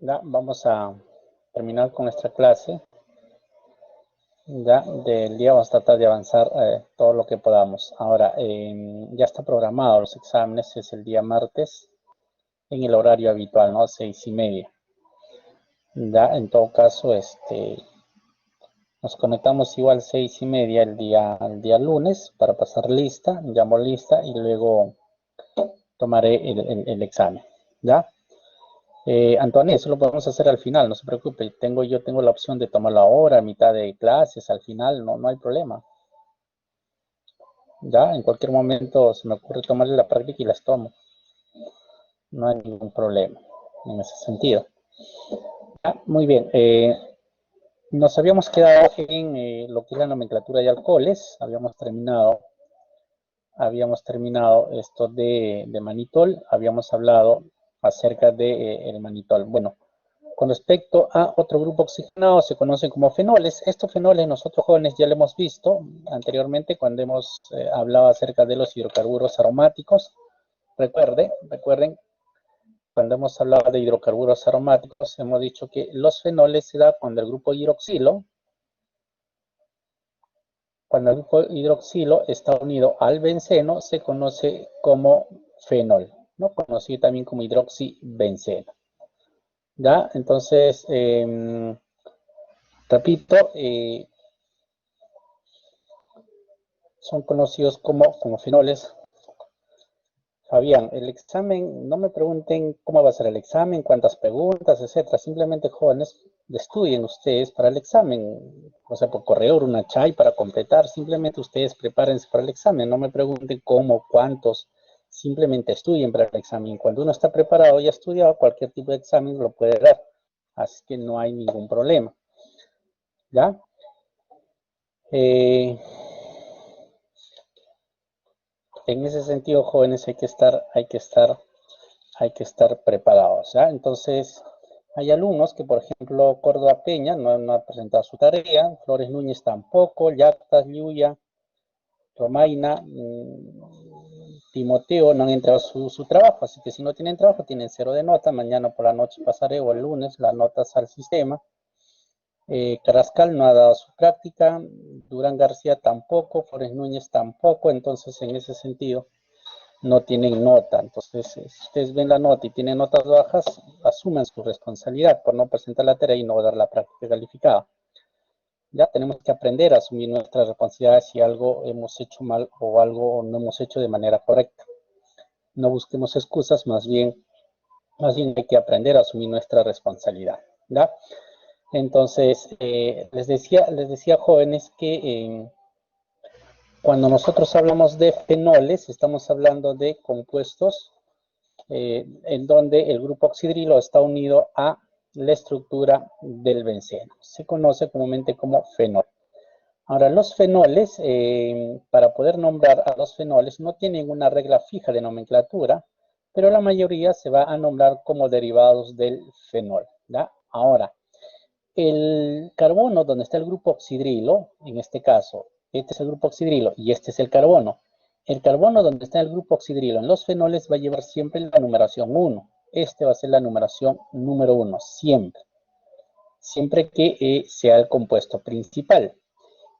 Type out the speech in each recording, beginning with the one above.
Ya, vamos a terminar con nuestra clase ya del día. Vamos a tratar de avanzar todo lo que podamos. Ahora, ya está programado los exámenes, es el día martes en el horario habitual, ¿no? 6:30. Ya, en todo caso, nos conectamos igual 6:30 el día lunes para pasar lista, llamo lista y luego tomaré el examen, ¿ya? Antonio, eso lo podemos hacer al final, no se preocupe. Yo tengo la opción de tomarlo ahora, a mitad de clases, al final, no hay problema. Ya, en cualquier momento se me ocurre tomarle la práctica y las tomo. No hay ningún problema en ese sentido. Muy bien. Nos habíamos quedado en lo que es la nomenclatura de alcoholes. Habíamos terminado esto de manitol. Habíamos hablado acerca de el manitol. Bueno, con respecto a otro grupo oxigenado, se conocen como fenoles. Estos fenoles nosotros jóvenes ya lo hemos visto anteriormente cuando hemos hablado acerca de los hidrocarburos aromáticos. Recuerden, cuando hemos hablado de hidrocarburos aromáticos, hemos dicho que los fenoles se da cuando el grupo hidroxilo está unido al benceno, se conoce como fenol, ¿no? Conocido también como hidroxibenceno. ¿Ya? Entonces, repito, son conocidos como fenoles. Fabián, el examen, no me pregunten cómo va a ser el examen, cuántas preguntas, etcétera. Simplemente, jóvenes, estudien ustedes para el examen. O sea, por correo, una chay para completar. Simplemente ustedes prepárense para el examen. No me pregunten cómo, cuántos. Simplemente estudien para el examen. Cuando uno está preparado y ha estudiado, cualquier tipo de examen lo puede dar. Así que no hay ningún problema. ¿Ya? En ese sentido, jóvenes, hay que estar preparados, ¿ya? Entonces, hay alumnos que, por ejemplo, Córdoba Peña no ha presentado su tarea, Flores Núñez tampoco, Yactas, Yuya, Romaina, Timoteo no han entregado su trabajo, así que si no tienen trabajo, tienen 0 de nota. Mañana por la noche pasaré o el lunes las notas al sistema. Carrascal no ha dado su práctica, Durán García tampoco, Flores Núñez tampoco, entonces en ese sentido no tienen nota. Entonces, si ustedes ven la nota y tienen notas bajas, asumen su responsabilidad por no presentar la tarea y no dar la práctica calificada. Ya tenemos que aprender a asumir nuestras responsabilidades si algo hemos hecho mal o algo no hemos hecho de manera correcta. No busquemos excusas, más bien hay que aprender a asumir nuestra responsabilidad, ¿ya? Entonces, les decía jóvenes que cuando nosotros hablamos de fenoles, estamos hablando de compuestos en donde el grupo oxidrilo está unido a la estructura del benceno. Se conoce comúnmente como fenol. Ahora, los fenoles, para poder nombrar a los fenoles, no tienen una regla fija de nomenclatura, pero la mayoría se va a nombrar como derivados del fenol, ¿ya? Ahora, el carbono donde está el grupo oxidrilo, en este caso, este es el grupo oxidrilo y este es el carbono. El carbono donde está el grupo oxidrilo en los fenoles va a llevar siempre la numeración 1. Este va a ser la numeración número 1, siempre. Siempre que sea el compuesto principal.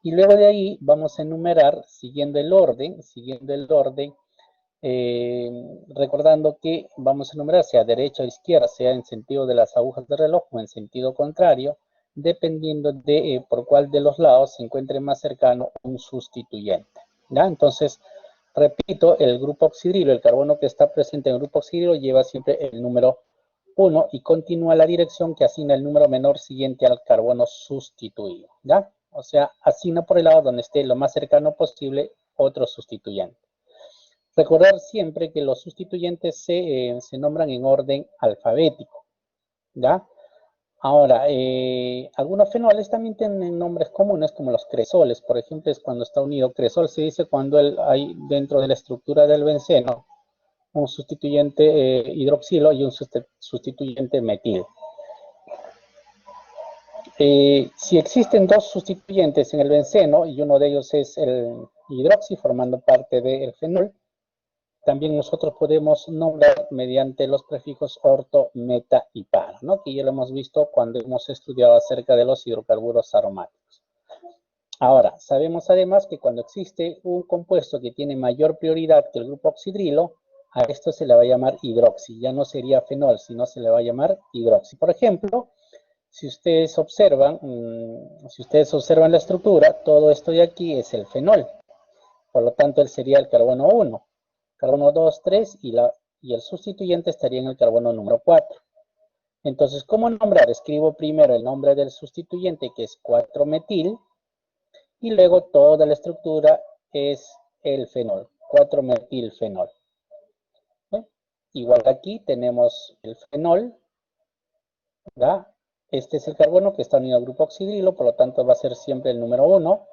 Y luego de ahí vamos a enumerar siguiendo el orden, recordando que vamos a enumerar sea derecha o izquierda, sea en sentido de las agujas del reloj o en sentido contrario, dependiendo de por cuál de los lados se encuentre más cercano un sustituyente. ¿Ya? Entonces, repito, el grupo oxidrilo, el carbono que está presente en el grupo oxidrilo lleva siempre el número 1 y continúa la dirección que asigna el número menor siguiente al carbono sustituido. ¿Ya? O sea, asigna por el lado donde esté lo más cercano posible otro sustituyente. Recordar siempre que los sustituyentes se nombran en orden alfabético, ¿ya? Ahora, algunos fenoles también tienen nombres comunes como los cresoles, por ejemplo, es cuando está unido. Cresol se dice cuando hay dentro de la estructura del benceno un sustituyente hidroxilo y un sustituyente metil. Si existen dos sustituyentes en el benceno y uno de ellos es el hidroxi formando parte del fenol, también nosotros podemos nombrar mediante los prefijos orto, meta y para, ¿no? Que ya lo hemos visto cuando hemos estudiado acerca de los hidrocarburos aromáticos. Ahora, sabemos además que cuando existe un compuesto que tiene mayor prioridad que el grupo oxidrilo, a esto se le va a llamar hidroxi. Ya no sería fenol, sino se le va a llamar hidroxi. Por ejemplo, si ustedes observan la estructura, todo esto de aquí es el fenol. Por lo tanto, él sería el carbono 1. Carbono 2, 3 y el sustituyente estaría en el carbono número 4. Entonces, ¿cómo nombrar? Escribo primero el nombre del sustituyente, que es 4-metil, y luego toda la estructura es el fenol, 4-metilfenol. ¿Eh? Igual aquí tenemos el fenol, ¿verdad? Este es el carbono que está unido al grupo oxidrilo, por lo tanto va a ser siempre el número 1.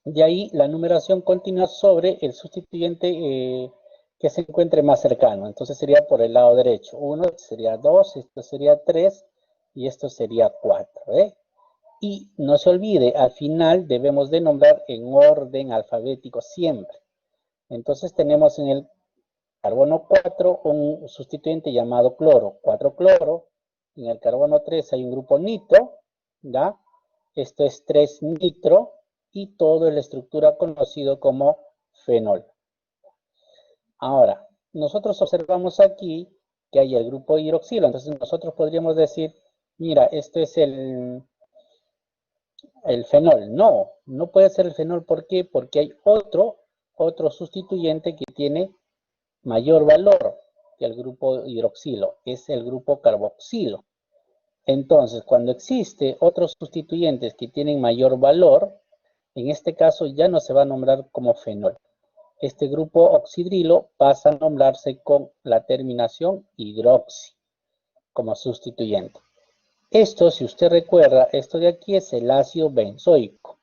De ahí la numeración continúa sobre el sustituyente que se encuentre más cercano. Entonces sería por el lado derecho. 1, sería 2, esto sería 3 y esto sería 4. Y no se olvide, al final debemos de nombrar en orden alfabético siempre. Entonces tenemos en el carbono 4 un sustituyente llamado cloro, 4-cloro. En el carbono 3 hay un grupo nitro, ¿ya? Esto es 3-nitro. Y todo en la estructura conocido como fenol. Ahora, nosotros observamos aquí que hay el grupo hidroxilo, entonces nosotros podríamos decir, mira, este es el fenol. No, no puede ser el fenol, ¿por qué? Porque hay otro sustituyente que tiene mayor valor que el grupo hidroxilo, es el grupo carboxilo. Entonces, cuando existe otros sustituyentes que tienen mayor valor, en este caso ya no se va a nombrar como fenol. Este grupo oxidrilo pasa a nombrarse con la terminación hidroxi como sustituyente. Esto, si usted recuerda, esto de aquí es el ácido benzoico,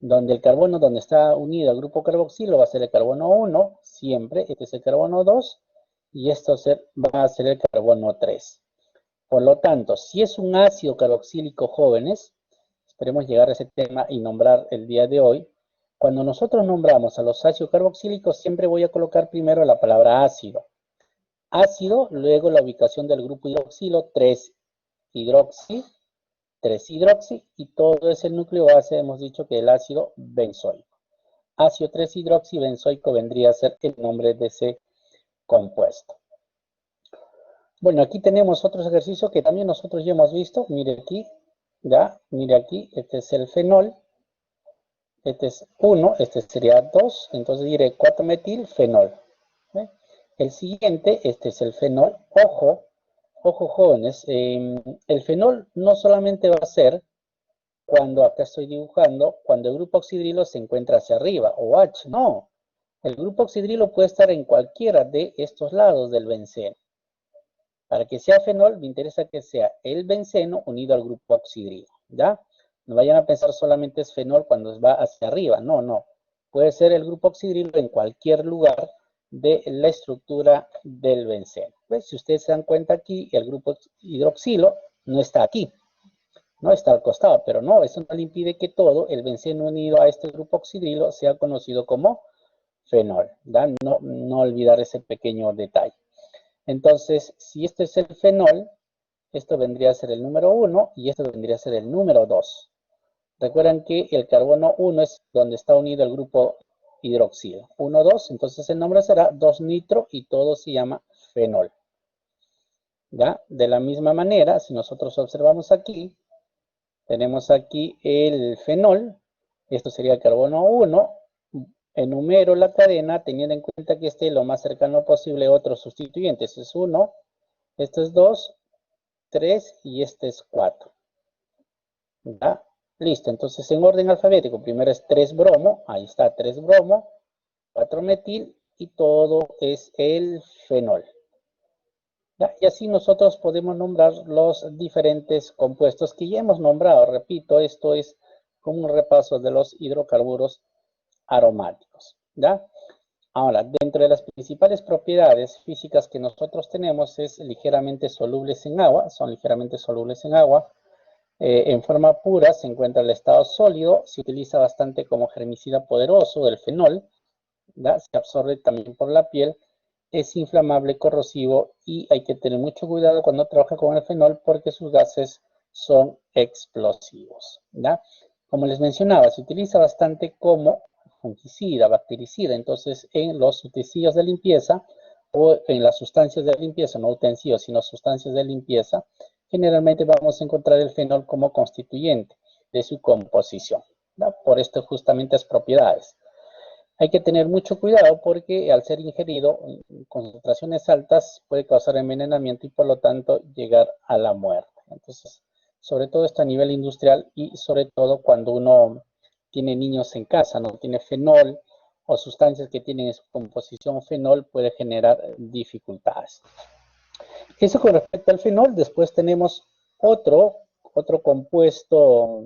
donde el carbono donde está unido al grupo carboxilo va a ser el carbono 1, siempre, este es el carbono 2, y esto va a ser el carbono 3. Por lo tanto, si es un ácido carboxílico, jóvenes, esperemos llegar a ese tema y nombrar el día de hoy. Cuando nosotros nombramos a los ácidos carboxílicos, siempre voy a colocar primero la palabra ácido. Ácido, luego la ubicación del grupo hidroxilo, 3-hidroxi, 3-hidroxi, y todo ese núcleo base hemos dicho que el ácido benzoico. Ácido 3-hidroxi benzoico vendría a ser el nombre de ese compuesto. Bueno, aquí tenemos otros ejercicios que también nosotros ya hemos visto. Mire aquí, ¿ya? Mire aquí, este es el fenol. Este es 1, este sería 2, entonces diré 4-metilfenol. El siguiente, este es el fenol. Ojo jóvenes, el fenol no solamente va a ser cuando acá estoy dibujando, cuando el grupo oxidrilo se encuentra hacia arriba, o H, no. El grupo oxidrilo puede estar en cualquiera de estos lados del benceno. Para que sea fenol, me interesa que sea el benceno unido al grupo oxidrilo, ¿ya? No vayan a pensar solamente es fenol cuando va hacia arriba, no. Puede ser el grupo oxidrilo en cualquier lugar de la estructura del benceno. ¿Ves? Si ustedes se dan cuenta aquí, el grupo hidroxilo no está aquí, no está al costado, pero no, eso no le impide que todo el benceno unido a este grupo oxidrilo sea conocido como fenol, ¿ya? No olvidar ese pequeño detalle. Entonces, si este es el fenol, esto vendría a ser el número 1 y esto vendría a ser el número 2. Recuerden que el carbono 1 es donde está unido el grupo hidroxilo. 1, 2, entonces el nombre será 2-nitro y todo se llama fenol. ¿Ya? De la misma manera, si nosotros observamos aquí, tenemos aquí el fenol, esto sería el carbono 1, enumero la cadena teniendo en cuenta que esté lo más cercano posible a otros sustituyentes. Este es 1, este es 2, 3 y este es 4. ¿Ya? Listo, entonces en orden alfabético, primero es 3-bromo, ahí está 3-bromo, 4-metil y todo es el fenol. ¿Ya? Y así nosotros podemos nombrar los diferentes compuestos que ya hemos nombrado. Repito, esto es como un repaso de los hidrocarburos aromáticos. ¿Ya? Ahora, dentro de las principales propiedades físicas que nosotros tenemos es ligeramente solubles en agua, son ligeramente solubles en agua. En forma pura se encuentra el estado sólido, se utiliza bastante como germicida poderoso del fenol, ¿ya? Se absorbe también por la piel, es inflamable, corrosivo y hay que tener mucho cuidado cuando trabaja con el fenol porque sus gases son explosivos, ¿ya? Como les mencionaba, se utiliza bastante como fungicida, bactericida, entonces en los utensilios de limpieza o en las sustancias de limpieza, no utensilios, sino sustancias de limpieza, generalmente vamos a encontrar el fenol como constituyente de su composición, ¿ya? Por estas justamente propiedades. Hay que tener mucho cuidado porque al ser ingerido en concentraciones altas puede causar envenenamiento y por lo tanto llegar a la muerte. Entonces, sobre todo esto a nivel industrial y sobre todo cuando uno tiene niños en casa, no tiene fenol o sustancias que tienen en su composición fenol puede generar dificultades. Eso con respecto al fenol. Después tenemos otro compuesto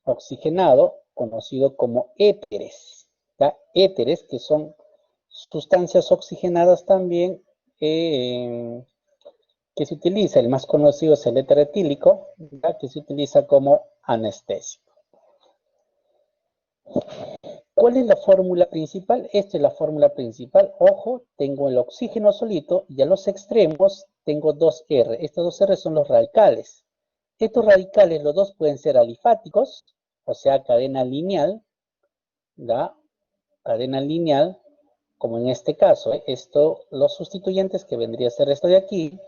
oxigenado conocido como éteres. ¿Ya? Éteres, que son sustancias oxigenadas también, que se utiliza, el más conocido es el éter etílico, ¿ya? Que se utiliza como anestésico. ¿Cuál es la fórmula principal? Esta es la fórmula principal. Ojo, tengo el oxígeno solito y a los extremos tengo dos R. Estos dos R son los radicales. Estos radicales, los dos pueden ser alifáticos, o sea, cadena lineal, ¿ya? Cadena lineal, como en este caso, esto, los sustituyentes que vendría a ser esto de aquí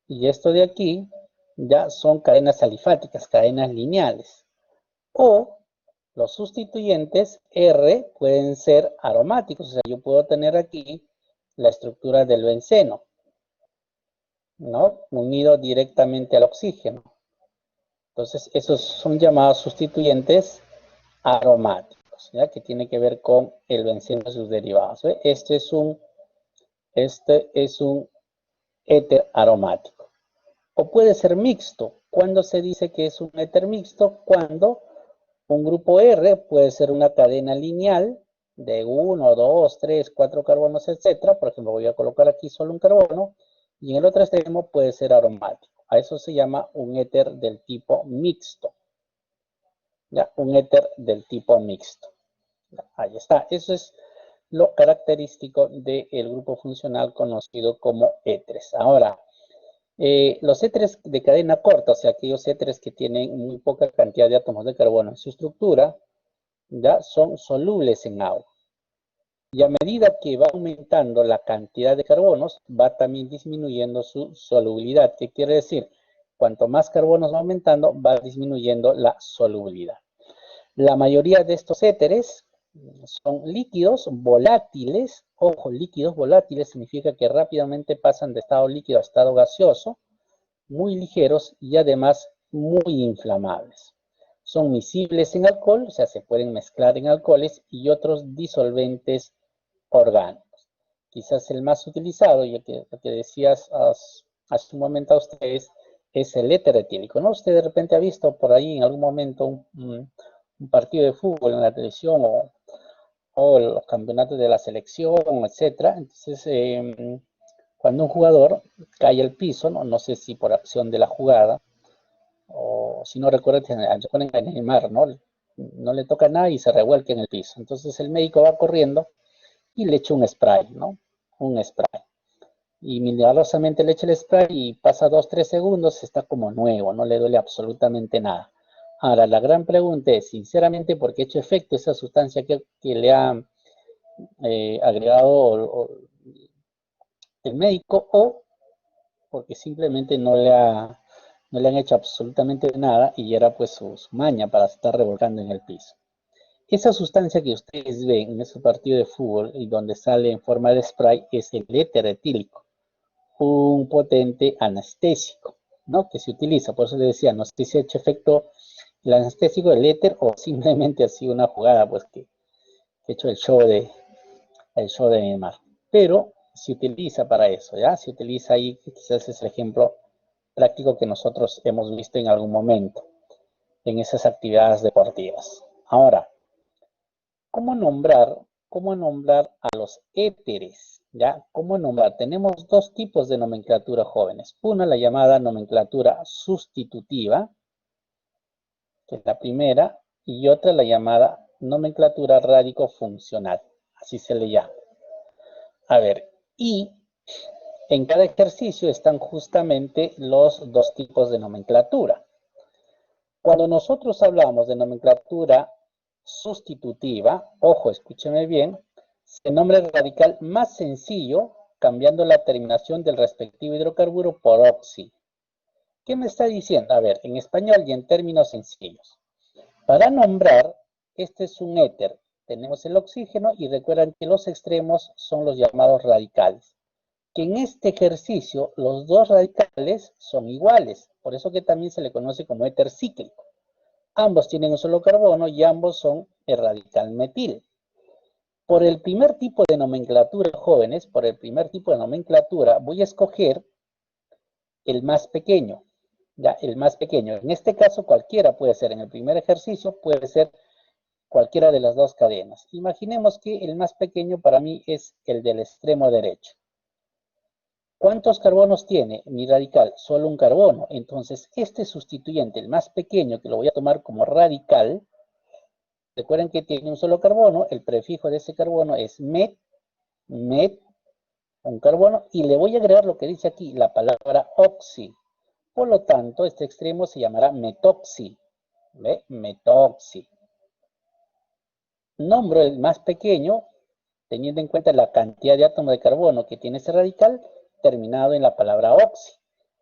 y esto de aquí, ya son cadenas alifáticas, cadenas lineales. O los sustituyentes R pueden ser aromáticos, o sea, yo puedo tener aquí la estructura del benceno, ¿no? Unido directamente al oxígeno. Entonces, esos son llamados sustituyentes aromáticos, ¿ya? Que tiene que ver con el benceno y sus derivados. ¿Ve? Este es un éter aromático. O puede ser mixto. ¿Cuándo se dice que es un éter mixto? Cuando un grupo R puede ser una cadena lineal de 1, 2, 3, 4 carbonos, etc. Por ejemplo, voy a colocar aquí solo un carbono. Y en el otro extremo puede ser aromático. A eso se llama un éter del tipo mixto. ¿Ya? Un éter del tipo mixto. Ahí está. Eso es lo característico del grupo funcional conocido como éteres. Ahora, los éteres de cadena corta, o sea, aquellos éteres que tienen muy poca cantidad de átomos de carbono en su estructura, ya son solubles en agua. Y a medida que va aumentando la cantidad de carbonos, va también disminuyendo su solubilidad. ¿Qué quiere decir? Cuanto más carbonos va aumentando, va disminuyendo la solubilidad. La mayoría de estos éteres son líquidos volátiles. Ojo, líquidos volátiles significa que rápidamente pasan de estado líquido a estado gaseoso, muy ligeros y además muy inflamables. Son miscibles en alcohol, o sea, se pueden mezclar en alcoholes y otros disolventes orgánicos. Quizás el más utilizado, y el que decías hace un momento a ustedes, es el éter etílico, ¿no? Usted de repente ha visto por ahí en algún momento un partido de fútbol en la televisión o los campeonatos de la selección, etcétera. Entonces, cuando un jugador cae al piso, no sé si por acción de la jugada, o si no recuerda, recuerden a Neymar, no le toca nada y se revuelca en el piso. Entonces el médico va corriendo y le echa un spray, ¿no? Un spray. Y milagrosamente le echa el spray y pasa 2, 3 segundos, está como nuevo, no le duele absolutamente nada. Ahora, la gran pregunta es, sinceramente, ¿por qué ha hecho efecto esa sustancia que le ha agregado el médico o porque simplemente no le han hecho absolutamente nada y era pues su maña para estar revolcando en el piso? Esa sustancia que ustedes ven en ese partido de fútbol y donde sale en forma de spray es el éter etílico, un potente anestésico, ¿no? Que se utiliza, por eso les decía, no sé si ha hecho efecto el anestésico del éter o simplemente ha sido una jugada pues que ha hecho el show de Neymar. Pero se utiliza para eso, ¿ya? Se utiliza ahí, quizás es el ejemplo práctico que nosotros hemos visto en algún momento en esas actividades deportivas. Ahora, ¿cómo nombrar a los éteres? ¿Ya? ¿Cómo nombrar? Tenemos dos tipos de nomenclatura, jóvenes. Una, la llamada nomenclatura sustitutiva, que es la primera, y otra, la llamada nomenclatura radicofuncional, así se le llama. A ver, y en cada ejercicio están justamente los dos tipos de nomenclatura. Cuando nosotros hablamos de nomenclatura sustitutiva, ojo, escúcheme bien, se nombra el radical más sencillo cambiando la terminación del respectivo hidrocarburo por oxi. ¿Qué me está diciendo? A ver, en español y en términos sencillos. Para nombrar, este es un éter. Tenemos el oxígeno y recuerdan que los extremos son los llamados radicales. Que en este ejercicio los dos radicales son iguales. Por eso que también se le conoce como éter cíclico. Ambos tienen un solo carbono y ambos son el radical metil. Por el primer tipo de nomenclatura, jóvenes, por el primer tipo de nomenclatura, voy a escoger el más pequeño. Ya, el más pequeño. En este caso, cualquiera puede ser. En el primer ejercicio puede ser cualquiera de las dos cadenas. Imaginemos que el más pequeño para mí es el del extremo derecho. ¿Cuántos carbonos tiene mi radical? Solo un carbono. Entonces, este sustituyente, el más pequeño, que lo voy a tomar como radical, recuerden que tiene un solo carbono, el prefijo de ese carbono es met, un carbono, y le voy a agregar lo que dice aquí, la palabra oxi. Por lo tanto, este extremo se llamará metoxi. ¿Ve? Metoxi. Nombro el más pequeño, teniendo en cuenta la cantidad de átomos de carbono que tiene ese radical, terminado en la palabra oxi.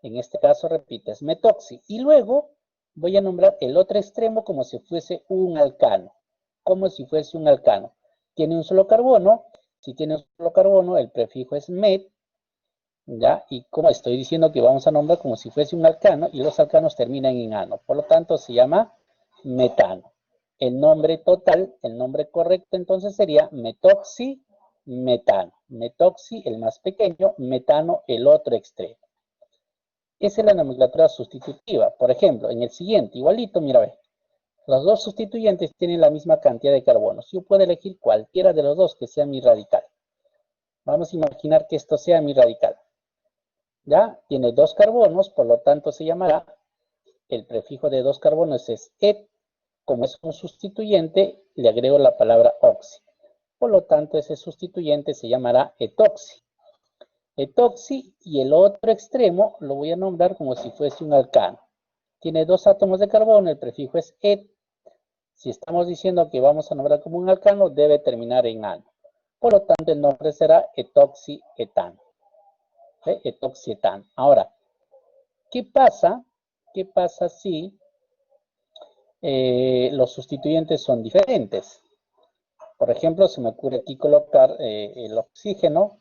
En este caso, repito, es metoxi. Y luego voy a nombrar el otro extremo como si fuese un alcano. Como si fuese un alcano. Tiene un solo carbono. Si tiene un solo carbono, el prefijo es met. ¿Ya? Y como estoy diciendo que vamos a nombrar como si fuese un alcano, y los alcanos terminan en ano. Por lo tanto, se llama metano. El nombre total, el nombre correcto, entonces sería metoximetano. Metoxi, el más pequeño, metano, el otro extremo. Esa es la nomenclatura sustitutiva. Por ejemplo, en el siguiente, igualito, mira, ve. Los dos sustituyentes tienen la misma cantidad de carbonos. Yo puedo elegir cualquiera de los dos que sea mi radical. Vamos a imaginar que esto sea mi radical. ¿Ya? Tiene dos carbonos, por lo tanto se llamará, el prefijo de dos carbonos es et. Como es un sustituyente, le agrego la palabra oxi. Por lo tanto, ese sustituyente se llamará etoxi. Etoxi, y el otro extremo lo voy a nombrar como si fuese un alcano. Tiene dos átomos de carbono, el prefijo es et. Si estamos diciendo que vamos a nombrar como un alcano, debe terminar en ano. Por lo tanto, el nombre será etoxietano. Etoxietano. Ahora, ¿qué pasa? ¿Qué pasa si los sustituyentes son diferentes? Por ejemplo, se me ocurre aquí colocar el oxígeno.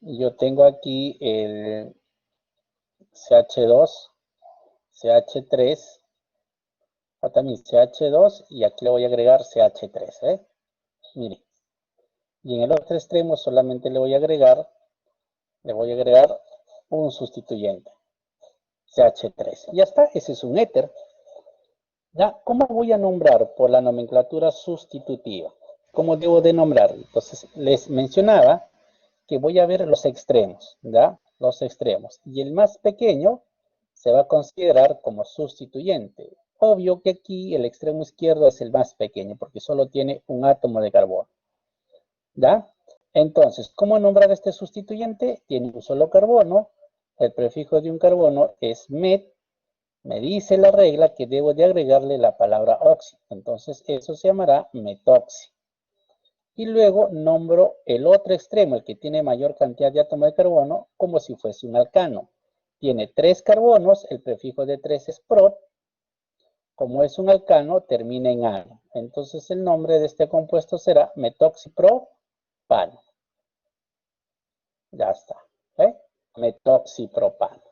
Yo tengo aquí el CH2, CH3, o también CH2, y aquí le voy a agregar CH3. Miren. Y en el otro extremo solamente le voy a agregar un sustituyente, CH3. Ya está, ese es un éter. ¿Ya? ¿Cómo voy a nombrar por la nomenclatura sustitutiva? ¿Cómo debo de nombrar? Entonces, les mencionaba que voy a ver los extremos, ¿ya? Los extremos. Y el más pequeño se va a considerar como sustituyente. Obvio que aquí el extremo izquierdo es el más pequeño, porque solo tiene un átomo de carbono. ¿Ya? Entonces, ¿cómo nombrar este sustituyente? Tiene un solo carbono. El prefijo de un carbono es met. Me dice la regla que debo de agregarle la palabra oxi. Entonces, eso se llamará metoxi. Y luego nombro el otro extremo, el que tiene mayor cantidad de átomos de carbono, como si fuese un alcano. Tiene 3 carbonos, el prefijo de 3 es prot. Como es un alcano, termina en ano. Entonces el nombre de este compuesto será metoxipropano. Ya está. Metoxipropano.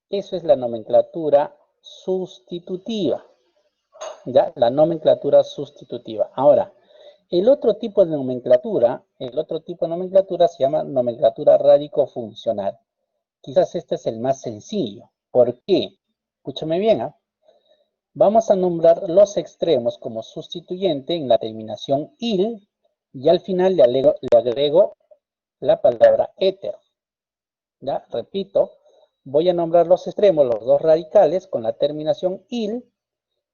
Eso es la nomenclatura sustitutiva. ¿Ya? La nomenclatura sustitutiva. Ahora, el otro tipo de nomenclatura se llama nomenclatura radicofuncional. Quizás este es el más sencillo. ¿Por qué? Escúchame bien, ¿eh? Vamos a nombrar los extremos como sustituyente en la terminación il, y al final le agrego la palabra éter. ¿Ya? Repito, voy a nombrar los extremos, los dos radicales, con la terminación il,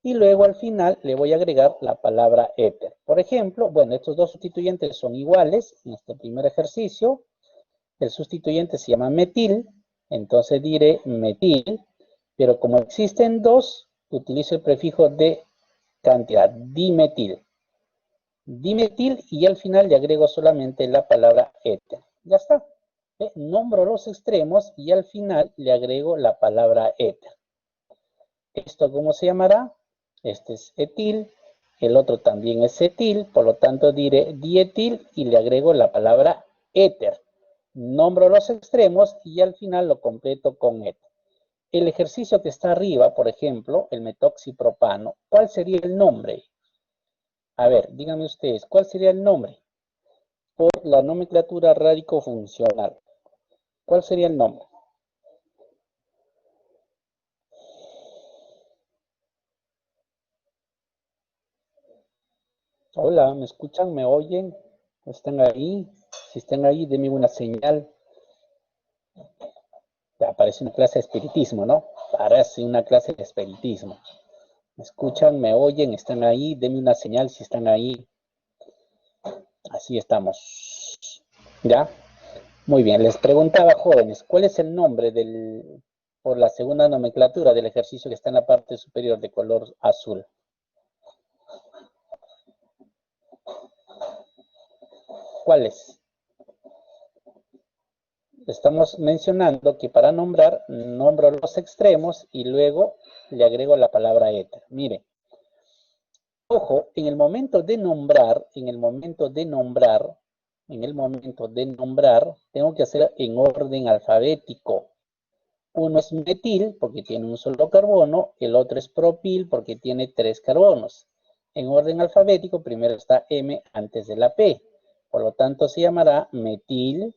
Y luego al final le voy a agregar la palabra éter. Por ejemplo, bueno, estos dos sustituyentes son iguales en este primer ejercicio. El sustituyente se llama metil, entonces diré metil, pero como existen dos, utilizo el prefijo de cantidad, dimetil. Dimetil y al final le agrego solamente la palabra éter. Ya está. Nombro los extremos y al final le agrego la palabra éter. ¿Esto cómo se llamará? Este es etil, el otro también es etil, por lo tanto diré dietil y le agrego la palabra éter. Nombro los extremos y al final lo completo con éter. El ejercicio que está arriba, por ejemplo, el metoxipropano, ¿cuál sería el nombre? A ver, díganme ustedes, ¿cuál sería el nombre? Por la nomenclatura radicofuncional. ¿Cuál sería el nombre? Hola, ¿me escuchan? ¿Me oyen? ¿Están ahí? Si están ahí, denme una señal. Ya, parece una clase de espiritismo, ¿no? Parece una clase de espiritismo. ¿Me escuchan? ¿Me oyen? ¿Están ahí? Denme una señal si están ahí. Así estamos. ¿Ya? Muy bien. Les preguntaba, jóvenes, ¿cuál es el nombre por la segunda nomenclatura del ejercicio que está en la parte superior de color azul? ¿Cuál es? Estamos mencionando que para nombrar, nombro los extremos y luego le agrego la palabra éter. Mire, ojo, en el momento de nombrar, tengo que hacer en orden alfabético. Uno es metil porque tiene un solo carbono, el otro es propil porque tiene 3 carbonos. En orden alfabético, primero está M antes de la P. Por lo tanto, se llamará metil,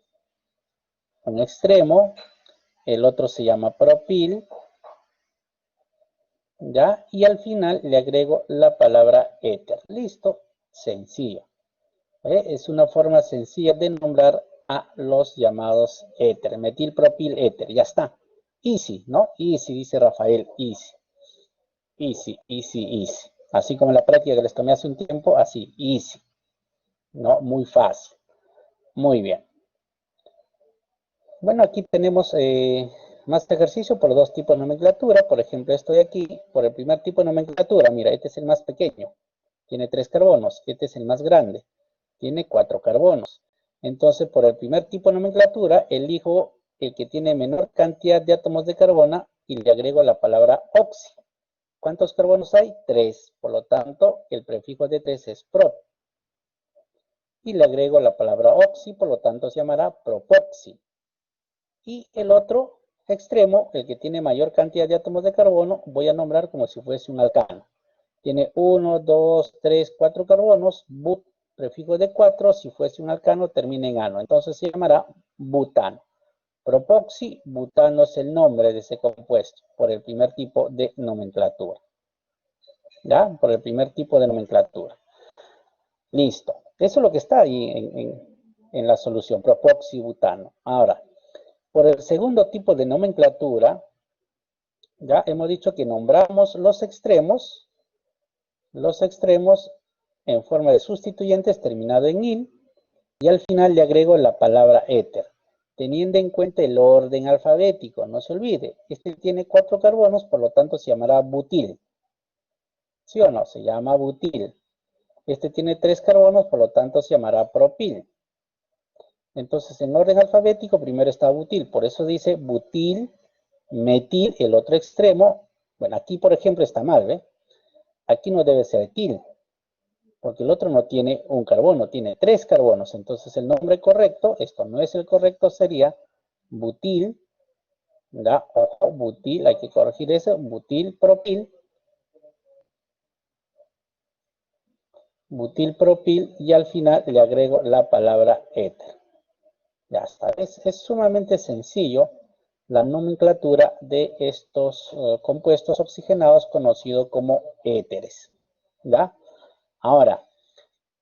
un extremo, el otro se llama propil, ¿ya? Y al final le agrego la palabra éter. Listo, sencillo. Es una forma sencilla de nombrar a los llamados éter. Metil, propil, éter, ya está. Easy, ¿no? Easy, dice Rafael, easy. Easy, easy, easy. Así como la práctica que les tomé hace un tiempo, así, easy. ¿No? Muy fácil. Muy bien. Bueno, aquí tenemos más ejercicio por dos tipos de nomenclatura. Por ejemplo, estoy aquí por el primer tipo de nomenclatura. Mira, este es el más pequeño. Tiene 3 carbonos. Este es el más grande. Tiene 4 carbonos. Entonces, por el primer tipo de nomenclatura, elijo el que tiene menor cantidad de átomos de carbono y le agrego la palabra oxi. ¿Cuántos carbonos hay? 3. Por lo tanto, el prefijo de 3 es prop. Y le agrego la palabra oxi, por lo tanto se llamará propoxi. Y el otro extremo, el que tiene mayor cantidad de átomos de carbono, voy a nombrar como si fuese un alcano. Tiene 1, 2, 3, 4 carbonos, but, prefijo de 4, si fuese un alcano termina en ano. Entonces se llamará butano. Propoxi, butano es el nombre de ese compuesto, por el primer tipo de nomenclatura. ¿Ya? Por el primer tipo de nomenclatura. Listo. Eso es lo que está ahí en la solución, propoxi, butano. Ahora, por el segundo tipo de nomenclatura, ya hemos dicho que nombramos los extremos en forma de sustituyentes terminado en il, y al final le agrego la palabra éter, teniendo en cuenta el orden alfabético, no se olvide, este tiene 4 carbonos, por lo tanto se llamará butil, ¿sí o no? Se llama butil. Este tiene 3 carbonos, por lo tanto se llamará propil. Entonces, en orden alfabético, primero está butil, por eso dice butil, metil, el otro extremo. Bueno, aquí, por ejemplo, está mal, ¿ve? Aquí no debe ser etil, porque el otro no tiene un carbono, tiene 3 carbonos. Entonces, el nombre correcto, esto no es el correcto, sería butil, ¿verdad? Ojo, butil, hay que corregir eso, butil propil, y al final le agrego la palabra éter. Ya está, es sumamente sencillo la nomenclatura de estos compuestos oxigenados conocidos como éteres. ¿Ya? Ahora,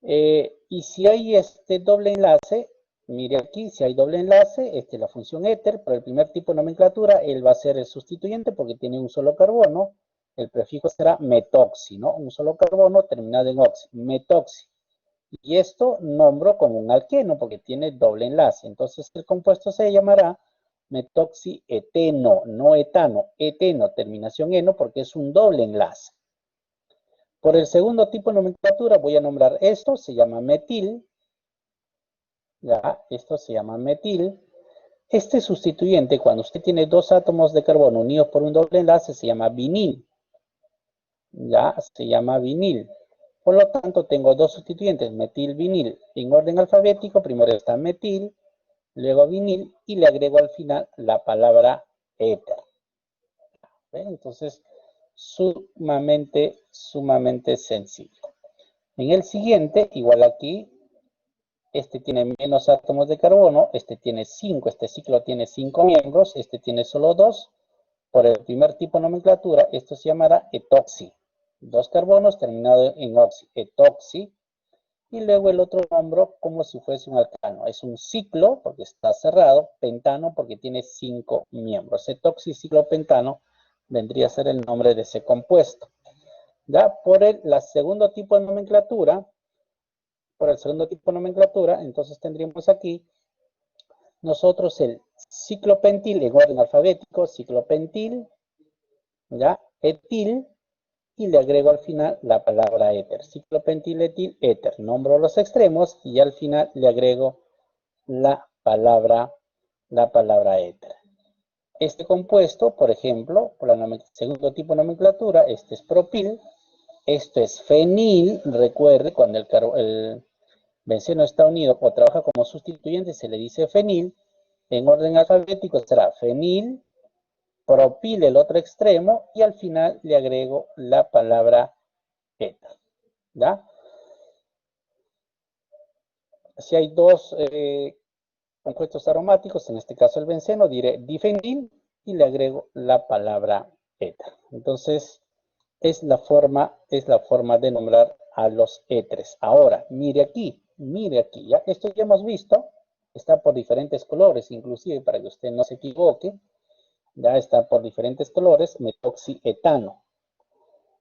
y si hay este doble enlace, mire aquí, si hay doble enlace, la función éter, por el primer tipo de nomenclatura, él va a ser el sustituyente porque tiene un solo carbono, el prefijo será metoxi, ¿no? Un solo carbono terminado en oxi, metoxi. Y esto nombro como un alqueno porque tiene doble enlace. Entonces el compuesto se llamará metoxieteno, no etano, eteno, terminación eno porque es un doble enlace. Por el segundo tipo de nomenclatura voy a nombrar esto, se llama metil. Ya, esto se llama metil. Este sustituyente, cuando usted tiene dos átomos de carbono unidos por un doble enlace, se llama vinil. Ya, se llama vinil. Por lo tanto, tengo dos sustituyentes, metil, vinil. En orden alfabético, primero está metil, luego vinil, y le agrego al final la palabra éter. ¿Ven? Entonces, sumamente sencillo. En el siguiente, igual aquí, este tiene menos átomos de carbono, este tiene 5, este ciclo tiene 5 miembros, este tiene solo 2. Por el primer tipo de nomenclatura, esto se llamará etoxi. 2 carbonos terminado en oxi, etoxi. Y luego el otro nombro como si fuese un alcano. Es un ciclo, porque está cerrado, pentano, porque tiene 5 miembros. Etoxiciclopentano vendría a ser el nombre de ese compuesto. Ya por el segundo tipo de nomenclatura, entonces tendríamos aquí nosotros el ciclopentil en orden alfabético, ciclopentil, ya, etil, y le agrego al final la palabra éter. Ciclopentil, etil, éter. Nombro los extremos y al final le agrego la palabra éter. Este compuesto, por ejemplo, por el segundo tipo de nomenclatura, este es propil, esto es fenil. Recuerde, cuando el benceno está unido o trabaja como sustituyente, se le dice fenil. En orden alfabético será fenil, propil el otro extremo, y al final le agrego la palabra éter. ¿Ya? Si hay dos compuestos aromáticos, en este caso el benceno, diré difenil y le agrego la palabra éter. Entonces, es la forma de nombrar a los éteres. Ahora, mire aquí, ¿ya? Esto ya hemos visto, está por diferentes colores, inclusive para que usted no se equivoque, ya está por diferentes colores, metoxietano.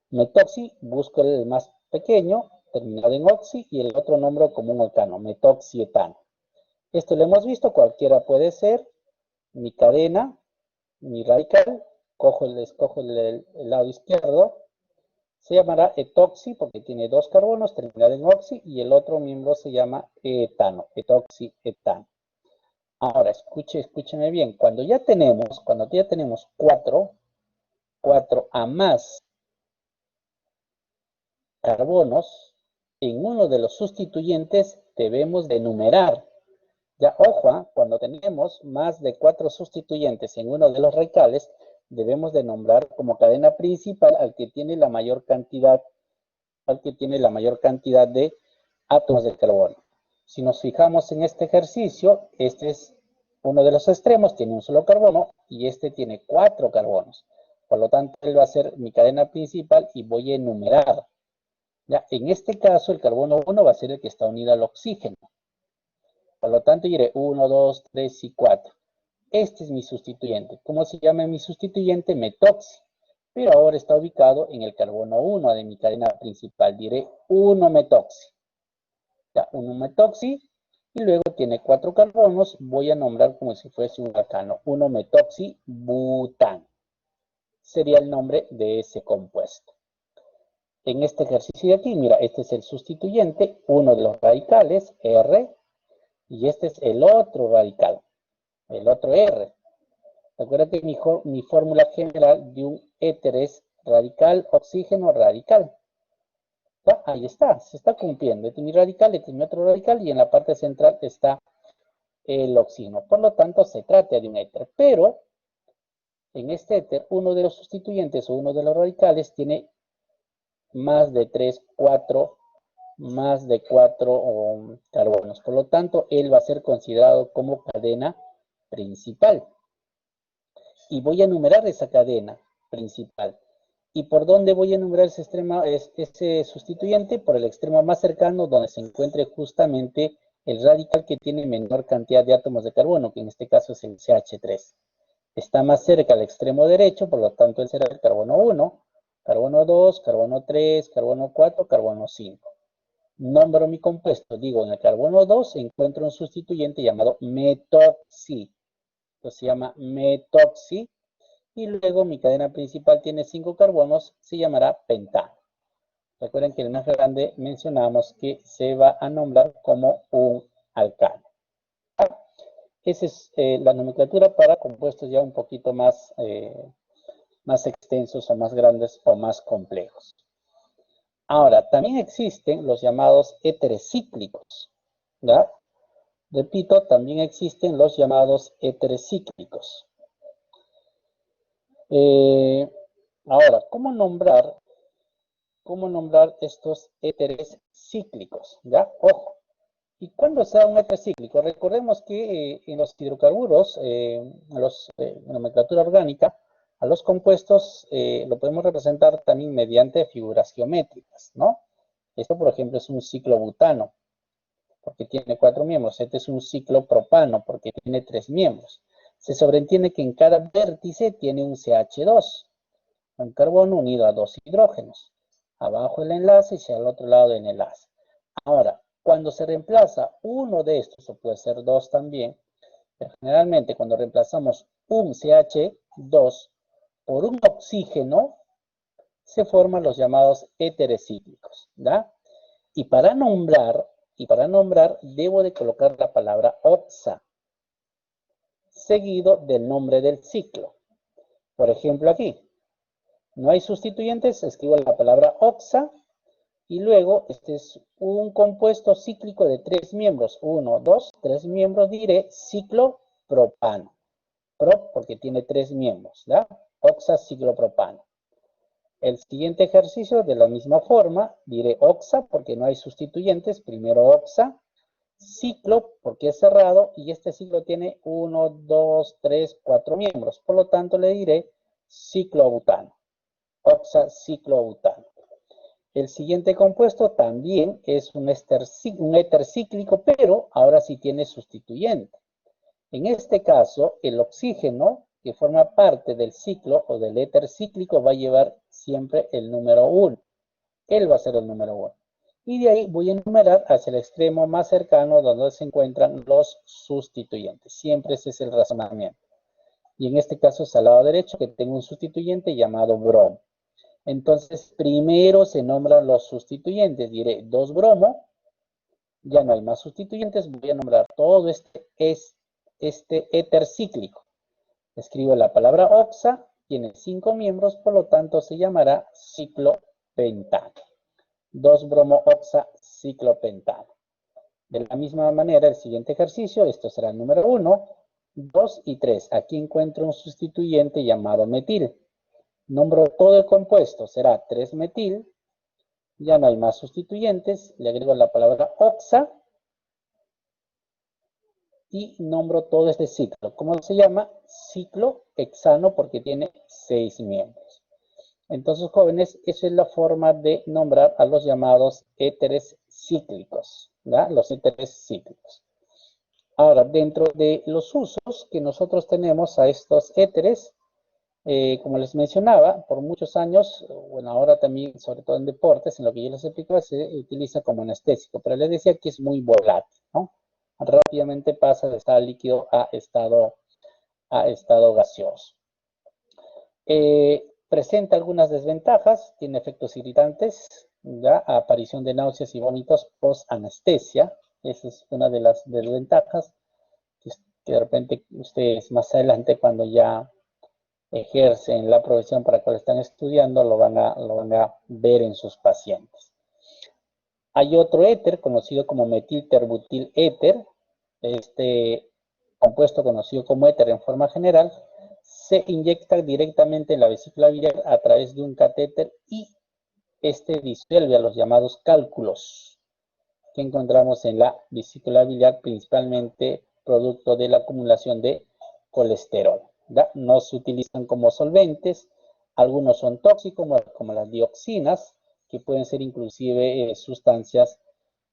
Metoxi, busco el más pequeño, terminado en oxi, y el otro nombro como un alcano, metoxietano. Esto lo hemos visto, cualquiera puede ser, mi cadena, mi radical, escojo el lado izquierdo, se llamará etoxi porque tiene dos carbonos, terminado en oxi, y el otro miembro se llama etano, etoxietano. Ahora, escúcheme bien, cuando ya tenemos 4 a más carbonos, en uno de los sustituyentes debemos de numerar. Ya, ojo, cuando tenemos más de 4 sustituyentes en uno de los radicales, debemos de nombrar como cadena principal al que tiene la mayor cantidad de átomos de carbono. Si nos fijamos en este ejercicio, este es uno de los extremos, tiene un solo carbono, y este tiene 4 carbonos. Por lo tanto, él va a ser mi cadena principal y voy a enumerar. Ya, en este caso, el carbono 1 va a ser el que está unido al oxígeno. Por lo tanto, diré 1, 2, 3 y 4. Este es mi sustituyente. ¿Cómo se llama mi sustituyente? Metoxi. Pero ahora está ubicado en el carbono 1 de mi cadena principal. Diré 1-metoxi. Ya, 1-metoxi. Y luego tiene 4 carbonos. Voy a nombrar como si fuese un alcano. 1-metoxi-butano. Sería el nombre de ese compuesto. En este ejercicio de aquí, mira, este es el sustituyente, uno de los radicales, R, y este es el otro radical, el otro R. Recuerda que mi fórmula general de un éter es radical, oxígeno, radical. ¿Ya? Ahí está, se está cumpliendo. Este es mi radical, este es mi otro radical, y en la parte central está el oxígeno. Por lo tanto, se trata de un éter. Pero, en este éter, uno de los sustituyentes o uno de los radicales tiene más de 3, 4, más de 4 carbonos. Por lo tanto, él va a ser considerado como cadena principal. Y voy a enumerar esa cadena principal. ¿Y por dónde voy a enumerar ese sustituyente? Por el extremo más cercano, donde se encuentre justamente el radical que tiene menor cantidad de átomos de carbono, que en este caso es el CH3. Está más cerca al extremo derecho, por lo tanto, él será el carbono 1. Carbono 2, carbono 3, carbono 4, carbono 5. Nombro mi compuesto, digo, en el carbono 2 encuentro un sustituyente llamado metoxi. Esto se llama metoxi. Y luego mi cadena principal tiene 5 carbonos, se llamará pentano. Recuerden que en el más grande mencionamos que se va a nombrar como un alcano. Esa es la nomenclatura para compuestos ya un poquito más, más extensos o más grandes o más complejos. Ahora, también existen los llamados éteres cíclicos, ¿ya? Repito, también existen los llamados éteres cíclicos. Ahora, ¿cómo nombrar estos éteres cíclicos? ¿Ya? Ojo. ¿Y cuándo se da un éter cíclico? Recordemos que en los hidrocarburos, en la nomenclatura orgánica, a los compuestos lo podemos representar también mediante figuras geométricas, ¿no? Esto, por ejemplo, es un ciclobutano, porque tiene 4 miembros. Este es un ciclopropano, porque tiene 3 miembros. Se sobreentiende que en cada vértice tiene un CH2, un carbono unido a 2 hidrógenos. Abajo el enlace y al otro lado el enlace. Ahora, cuando se reemplaza uno de estos, o puede ser 2 también, pero generalmente cuando reemplazamos un CH2 por un oxígeno, se forman los llamados éteres cíclicos, ¿ya? Y para nombrar, debo de colocar la palabra oxa, seguido del nombre del ciclo. Por ejemplo, aquí, no hay sustituyentes, escribo la palabra oxa, y luego, este es un compuesto cíclico de 3 miembros. 1, 2, 3 miembros, diré ciclopropano. Pro porque tiene 3 miembros, ¿ya? Oxaciclopropano. El siguiente ejercicio, de la misma forma, diré oxa porque no hay sustituyentes. Primero oxa, ciclo porque es cerrado y este ciclo tiene 1, 2, 3, 4 miembros. Por lo tanto, le diré ciclobutano. Oxaciclobutano. El siguiente compuesto también es un éter cíclico, pero ahora sí tiene sustituyente. En este caso, el oxígeno, que forma parte del ciclo o del éter cíclico, va a llevar siempre el número 1. Él va a ser el número 1. Y de ahí voy a enumerar hacia el extremo más cercano donde se encuentran los sustituyentes. Siempre ese es el razonamiento. Y en este caso es al lado derecho que tengo un sustituyente llamado bromo. Entonces, primero se nombran los sustituyentes. Diré 2-bromo. Ya no hay más sustituyentes. Voy a nombrar todo este éter cíclico. Escribo la palabra oxa. Tiene 5 miembros, por lo tanto se llamará ciclopentano. 2-bromo oxa ciclopentano. De la misma manera, el siguiente ejercicio, esto será el número 1, 2 y 3. Aquí encuentro un sustituyente llamado metil. Nombro todo el compuesto, será 3-metil, ya no hay más sustituyentes, le agrego la palabra oxa y nombro todo este ciclo. ¿Cómo se llama? Ciclo hexano porque tiene 6 miembros. Entonces, jóvenes, esa es la forma de nombrar a los llamados éteres cíclicos, ¿ya? Los éteres cíclicos. Ahora, dentro de los usos que nosotros tenemos a estos éteres, como les mencionaba, por muchos años, bueno, ahora también, sobre todo en deportes, en lo que yo les explicaba, se utiliza como anestésico, pero les decía que es muy volátil, ¿no? Rápidamente pasa de estado líquido a estado gaseoso. Presenta algunas desventajas, tiene efectos irritantes, ¿ya? Aparición de náuseas y vómitos post-anestesia, esa es una de las desventajas, que de repente ustedes más adelante cuando ya ejercen la profesión para la cual están estudiando, lo van a ver en sus pacientes. Hay otro éter conocido como metilterbutil éter. Este compuesto conocido como éter en forma general se inyecta directamente en la vesícula biliar a través de un catéter y este disuelve a los llamados cálculos que encontramos en la vesícula biliar, principalmente producto de la acumulación de colesterol. ¿Ya? No se utilizan como solventes, algunos son tóxicos como las dioxinas, que pueden ser inclusive sustancias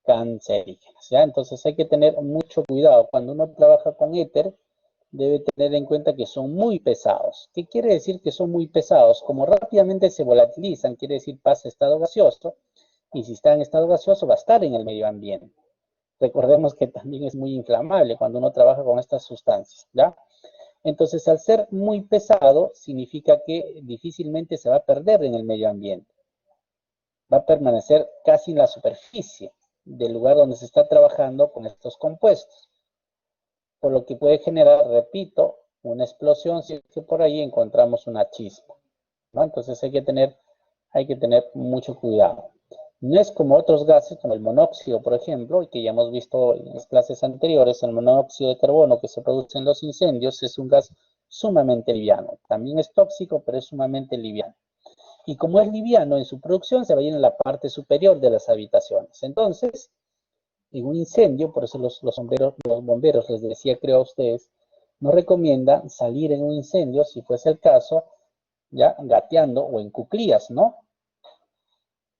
cancerígenas, ¿ya? Entonces hay que tener mucho cuidado. Cuando uno trabaja con éter, debe tener en cuenta que son muy pesados. ¿Qué quiere decir que son muy pesados? Como rápidamente se volatilizan, quiere decir pasa a estado gaseoso, y si está en estado gaseoso va a estar en el medio ambiente. Recordemos que también es muy inflamable cuando uno trabaja con estas sustancias, ¿ya? Entonces, al ser muy pesado, significa que difícilmente se va a perder en el medio ambiente. Va a permanecer casi en la superficie del lugar donde se está trabajando con estos compuestos, por lo que puede generar, repito, una explosión si es que por ahí encontramos una chispa, ¿no? Entonces hay que tener mucho cuidado. No es como otros gases, como el monóxido, por ejemplo, que ya hemos visto en las clases anteriores, el monóxido de carbono que se produce en los incendios es un gas sumamente liviano. También es tóxico, pero es sumamente liviano. Y como es liviano en su producción, se va a ir en la parte superior de las habitaciones. Entonces, en un incendio, por eso los bomberos, les decía, creo a ustedes, no recomiendan salir en un incendio, si fuese el caso, ya gateando o en cuclillas, ¿no?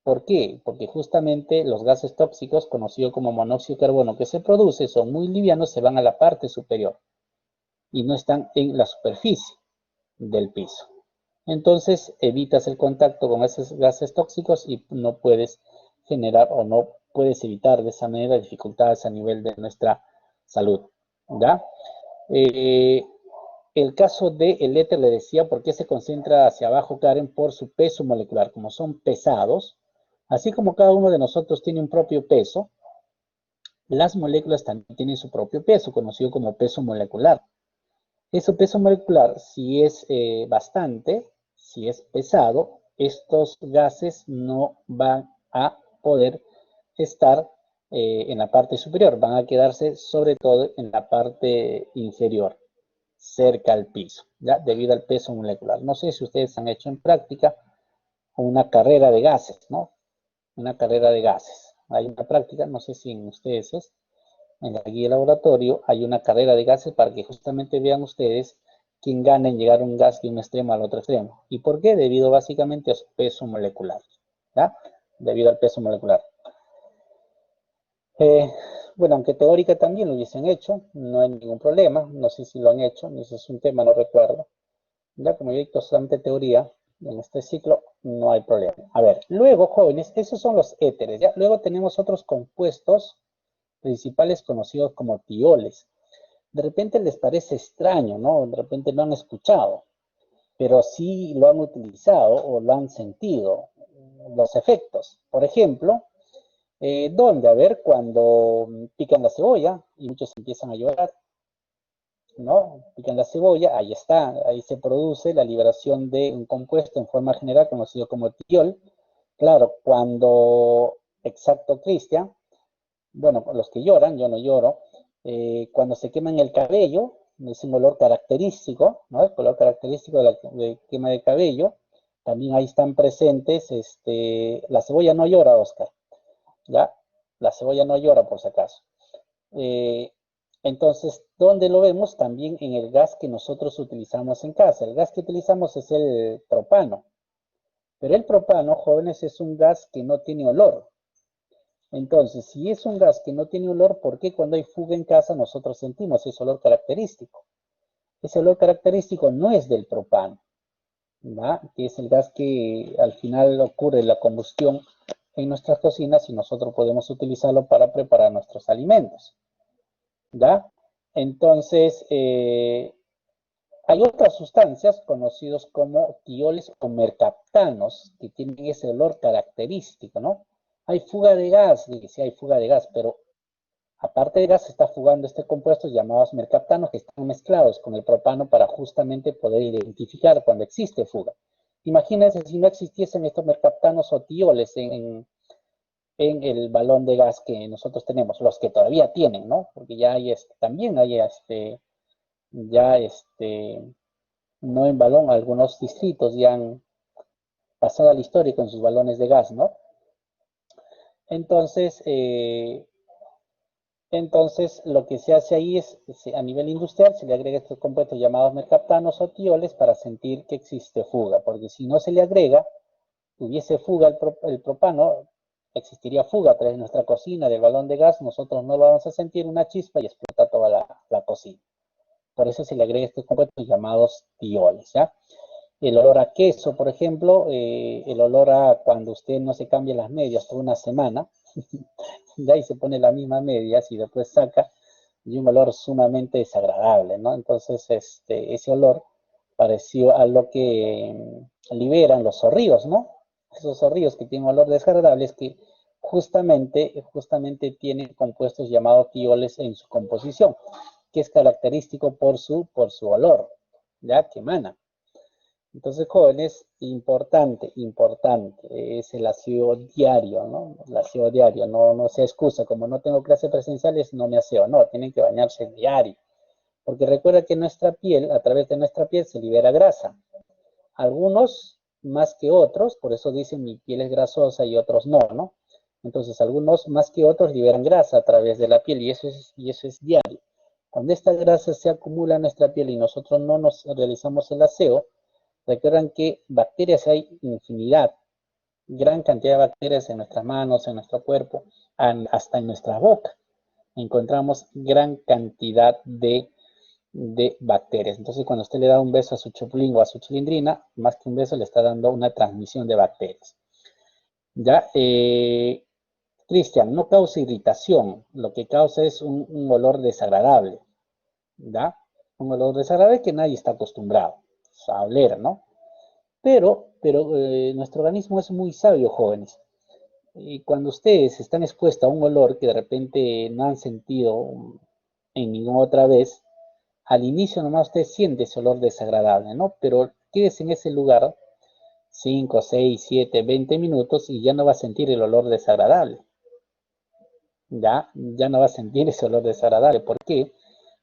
¿Por qué? Porque justamente los gases tóxicos, conocidos como monóxido de carbono, que se produce, son muy livianos, se van a la parte superior y no están en la superficie del piso. Entonces evitas el contacto con esos gases tóxicos y no puedes generar o no puedes evitar de esa manera dificultades a nivel de nuestra salud, ¿ya? El caso del éter, le decía, ¿por qué se concentra hacia abajo, Karen? Por su peso molecular. Como son pesados, así como cada uno de nosotros tiene un propio peso, las moléculas también tienen su propio peso, conocido como peso molecular. Ese peso molecular, si es bastante, si es pesado, estos gases no van a poder estar en la parte superior, van a quedarse sobre todo en la parte inferior, cerca al piso, ¿ya? Debido al peso molecular. No sé si ustedes han hecho en práctica una carrera de gases, ¿no? Una carrera de gases. Hay una práctica, no sé si en ustedes es, en la guía de laboratorio hay una carrera de gases para que justamente vean ustedes quién gana en llegar un gas de un extremo al otro extremo. ¿Y por qué? Debido básicamente a su peso molecular, ¿ya? Debido al peso molecular. Eh, bueno, aunque teórica también lo hubiesen hecho, no hay ningún problema, no sé si lo han hecho, ese es un tema, no recuerdo. Ya como yo he solamente teoría, en este ciclo no hay problema. A ver, luego, jóvenes, esos son los éteres, ¿ya? Luego tenemos otros compuestos principales conocidos como tioles. De repente les parece extraño, ¿no? De repente no han escuchado, pero sí lo han utilizado o lo han sentido, los efectos. Por ejemplo, ¿dónde? A ver, cuando pican la cebolla y muchos empiezan a llorar, ¿no? Pican la cebolla, ahí está, ahí se produce la liberación de un compuesto en forma general conocido como tiol. Claro, cuando, exacto, Cristian, bueno, los que lloran, yo no lloro, cuando se queman el cabello, es un olor característico, ¿no? El color característico de la quema de cabello, también ahí están presentes, la cebolla no llora, Oscar, ¿ya? La cebolla no llora, por si acaso. Eh, entonces, ¿dónde lo vemos? También en el gas que nosotros utilizamos en casa. El gas que utilizamos es el propano. Pero el propano, jóvenes, es un gas que no tiene olor. Entonces, si es un gas que no tiene olor, ¿por qué cuando hay fuga en casa nosotros sentimos ese olor característico? Ese olor característico no es del propano, ¿va? Que es el gas que al final ocurre la combustión en nuestras cocinas y nosotros podemos utilizarlo para preparar nuestros alimentos, ¿ya? Entonces, hay otras sustancias conocidas como tioles o mercaptanos que tienen ese olor característico, ¿no? Hay fuga de gas, sí hay fuga de gas, pero aparte de gas se está fugando este compuesto llamados mercaptanos que están mezclados con el propano para justamente poder identificar cuando existe fuga. Imagínense si no existiesen estos mercaptanos o tioles en el balón de gas que nosotros tenemos, los que todavía tienen, ¿no? Porque ya hay también hay ya no en balón, algunos distritos ya han pasado a la historia con sus balones de gas, ¿no? Entonces, lo que se hace ahí es, a nivel industrial, se le agrega estos compuestos llamados mercaptanos o tioles para sentir que existe fuga, porque si no se le agrega, hubiese fuga el propano, existiría fuga a través de nuestra cocina, del balón de gas, nosotros no lo vamos a sentir una chispa y explota toda la cocina. Por eso se le agrega estos compuestos llamados tioles, ¿ya? El olor a queso, por ejemplo, el olor a cuando usted no se cambia las medias por una semana, de ahí se pone la misma medias y después saca, y un olor sumamente desagradable, ¿no? Entonces, ese olor pareció a lo que liberan los zorrillos, ¿no? Esos zorrillos que tienen olor desagradable es que justamente tienen compuestos llamados tioles en su composición, que es característico por su olor, ¿ya? Que emana. Entonces, jóvenes, importante, es el aseo diario, ¿no? El aseo diario, no se excusa, como no tengo clases presenciales, no me aseo, no, tienen que bañarse diario. Porque recuerda que nuestra piel, a través de nuestra piel, se libera grasa. Algunos más que otros, por eso dicen mi piel es grasosa y otros no, ¿no? Entonces, algunos más que otros liberan grasa a través de la piel y eso es diario. Cuando esta grasa se acumula en nuestra piel y nosotros no nos realizamos el aseo, recuerdan que bacterias hay infinidad, gran cantidad de bacterias en nuestras manos, en nuestro cuerpo, hasta en nuestra boca. Encontramos gran cantidad de bacterias. Entonces, cuando usted le da un beso a su chupulín o a su chilindrina, más que un beso, le está dando una transmisión de bacterias. ¿Ya? Cristian, no causa irritación, lo que causa es un olor desagradable. ¿Ya? Un olor desagradable que nadie está acostumbrado a oler, ¿no? Pero nuestro organismo es muy sabio, jóvenes. Y cuando ustedes están expuestos a un olor que de repente no han sentido en ninguna otra vez, al inicio nomás usted siente ese olor desagradable, ¿no? Pero quédese en ese lugar 5, 6, 7, 20 minutos y ya no va a sentir el olor desagradable. Ya no va a sentir ese olor desagradable. ¿Por qué?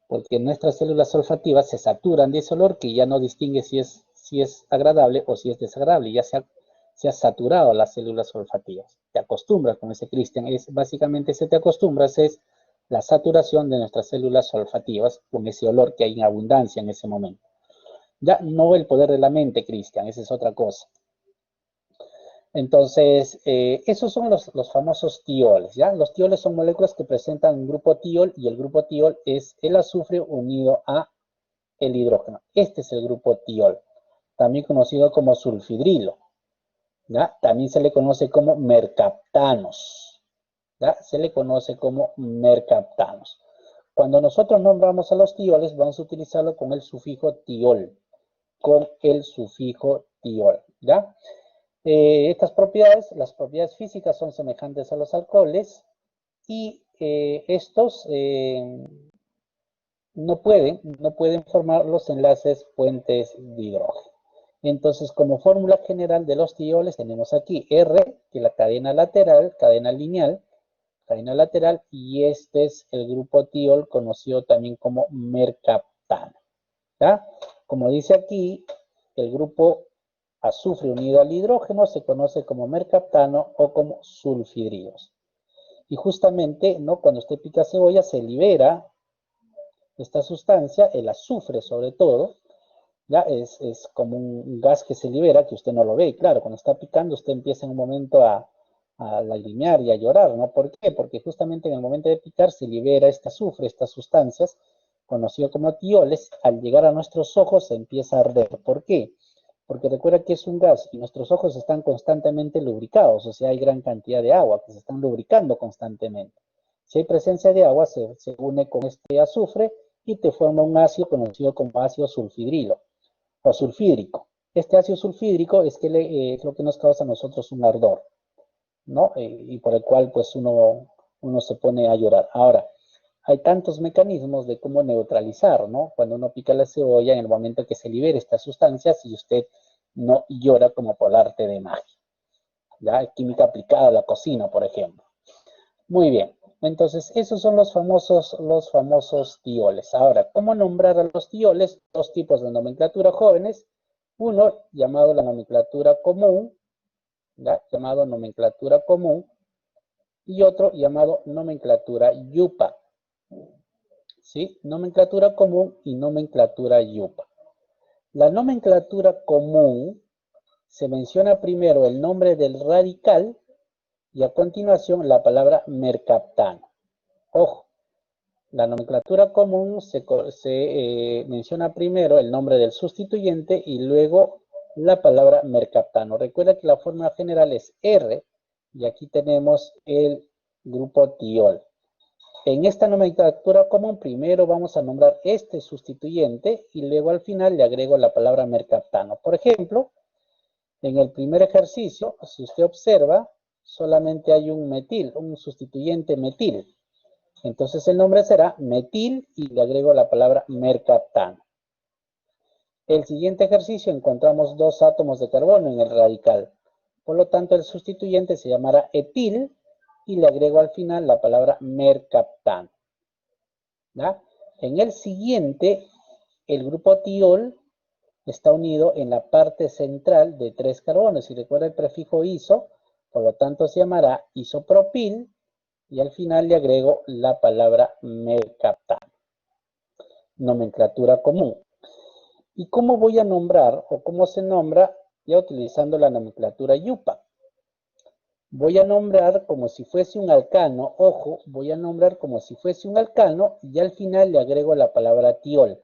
Porque nuestras células olfativas se saturan de ese olor que ya no distingue si es agradable o si es desagradable. Ya se ha saturado las células olfativas. Te acostumbras, como dice Cristian, básicamente te acostumbras es la saturación de nuestras células olfativas con ese olor que hay en abundancia en ese momento. Ya no el poder de la mente, Cristian, esa es otra cosa. Entonces, esos son los famosos tioles, ¿ya? Los tioles son moléculas que presentan un grupo tiol y el grupo tiol es el azufre unido a el hidrógeno. Este es el grupo tiol, también conocido como sulfidrilo, ¿ya? También se le conoce como mercaptanos, ¿ya? Se le conoce como mercaptanos. Cuando nosotros nombramos a los tioles, vamos a utilizarlo con el sufijo tiol, ¿ya? Estas propiedades, las propiedades físicas son semejantes a los alcoholes y estos no pueden formar los enlaces puentes de hidrógeno. Entonces, como fórmula general de los tioles tenemos aquí R, que es la cadena lateral, cadena lineal, cadena lateral, y este es el grupo tiol conocido también como mercaptano. ¿Ya? Como dice aquí, el grupo azufre unido al hidrógeno se conoce como mercaptano o como sulfidrilos. Y justamente, ¿no? Cuando usted pica cebolla se libera esta sustancia, el azufre sobre todo, ya es como un gas que se libera que usted no lo ve. Y claro, cuando está picando usted empieza en un momento a lagrimear y a llorar, ¿no? ¿Por qué? Porque justamente en el momento de picar se libera este azufre, estas sustancias, conocido como tioles, al llegar a nuestros ojos se empieza a arder. ¿Por qué? Porque recuerda que es un gas y nuestros ojos están constantemente lubricados, o sea, hay gran cantidad de agua que se están lubricando constantemente. Si hay presencia de agua, se une con este azufre y te forma un ácido conocido como ácido sulfidrilo o sulfídrico. Este ácido sulfídrico es lo que nos causa a nosotros un ardor, ¿no? Y por el cual pues uno se pone a llorar. Ahora, hay tantos mecanismos de cómo neutralizar, ¿no? Cuando uno pica la cebolla, en el momento que se libere estas sustancias y usted no llora como por arte de magia, ¿ya? Química aplicada a la cocina, por ejemplo. Muy bien, entonces esos son los famosos tioles. Ahora, ¿cómo nombrar a los tioles? Dos tipos de nomenclatura jóvenes. Uno llamado la nomenclatura común, ¿ya? Llamado nomenclatura común, y otro llamado nomenclatura yupa. ¿Sí? Nomenclatura común y nomenclatura yupa. La nomenclatura común se menciona primero el nombre del radical y a continuación la palabra mercaptano. Ojo, La nomenclatura común se menciona primero el nombre del sustituyente y luego la palabra mercaptano. Recuerda que la forma general es R y aquí tenemos el grupo tiol. En esta nomenclatura común primero vamos a nombrar este sustituyente y luego al final le agrego la palabra mercaptano. Por ejemplo, en el primer ejercicio, si usted observa, solamente hay un metil, un sustituyente metil. Entonces el nombre será metil y le agrego la palabra mercaptano. El siguiente ejercicio encontramos dos átomos de carbono en el radical. Por lo tanto, el sustituyente se llamará etil y le agrego al final la palabra mercaptano. ¿Ya? En el siguiente, el grupo tiol está unido en la parte central de 3 carbonos. Y recuerda el prefijo iso, por lo tanto se llamará isopropil y al final le agrego la palabra mercaptano. Nomenclatura común. ¿Y cómo voy a nombrar o cómo se nombra ya utilizando la nomenclatura IUPAC? Voy a nombrar como si fuese un alcano, ojo, voy a nombrar como si fuese un alcano y al final le agrego la palabra tiol.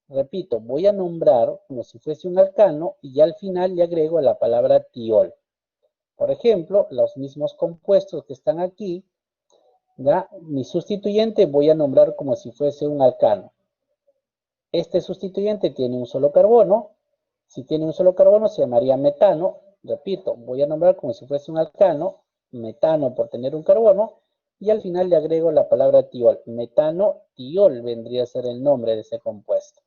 Repito, voy a nombrar como si fuese un alcano y al final le agrego la palabra tiol. Por ejemplo, los mismos compuestos que están aquí, ¿ya? Mi sustituyente voy a nombrar como si fuese un alcano. Este sustituyente tiene un solo carbono. Si tiene un solo carbono se llamaría metano. Repito, voy a nombrar como si fuese un alcano, metano por tener un carbono, y al final le agrego la palabra tiol. Metano, tiol vendría a ser el nombre de ese compuesto.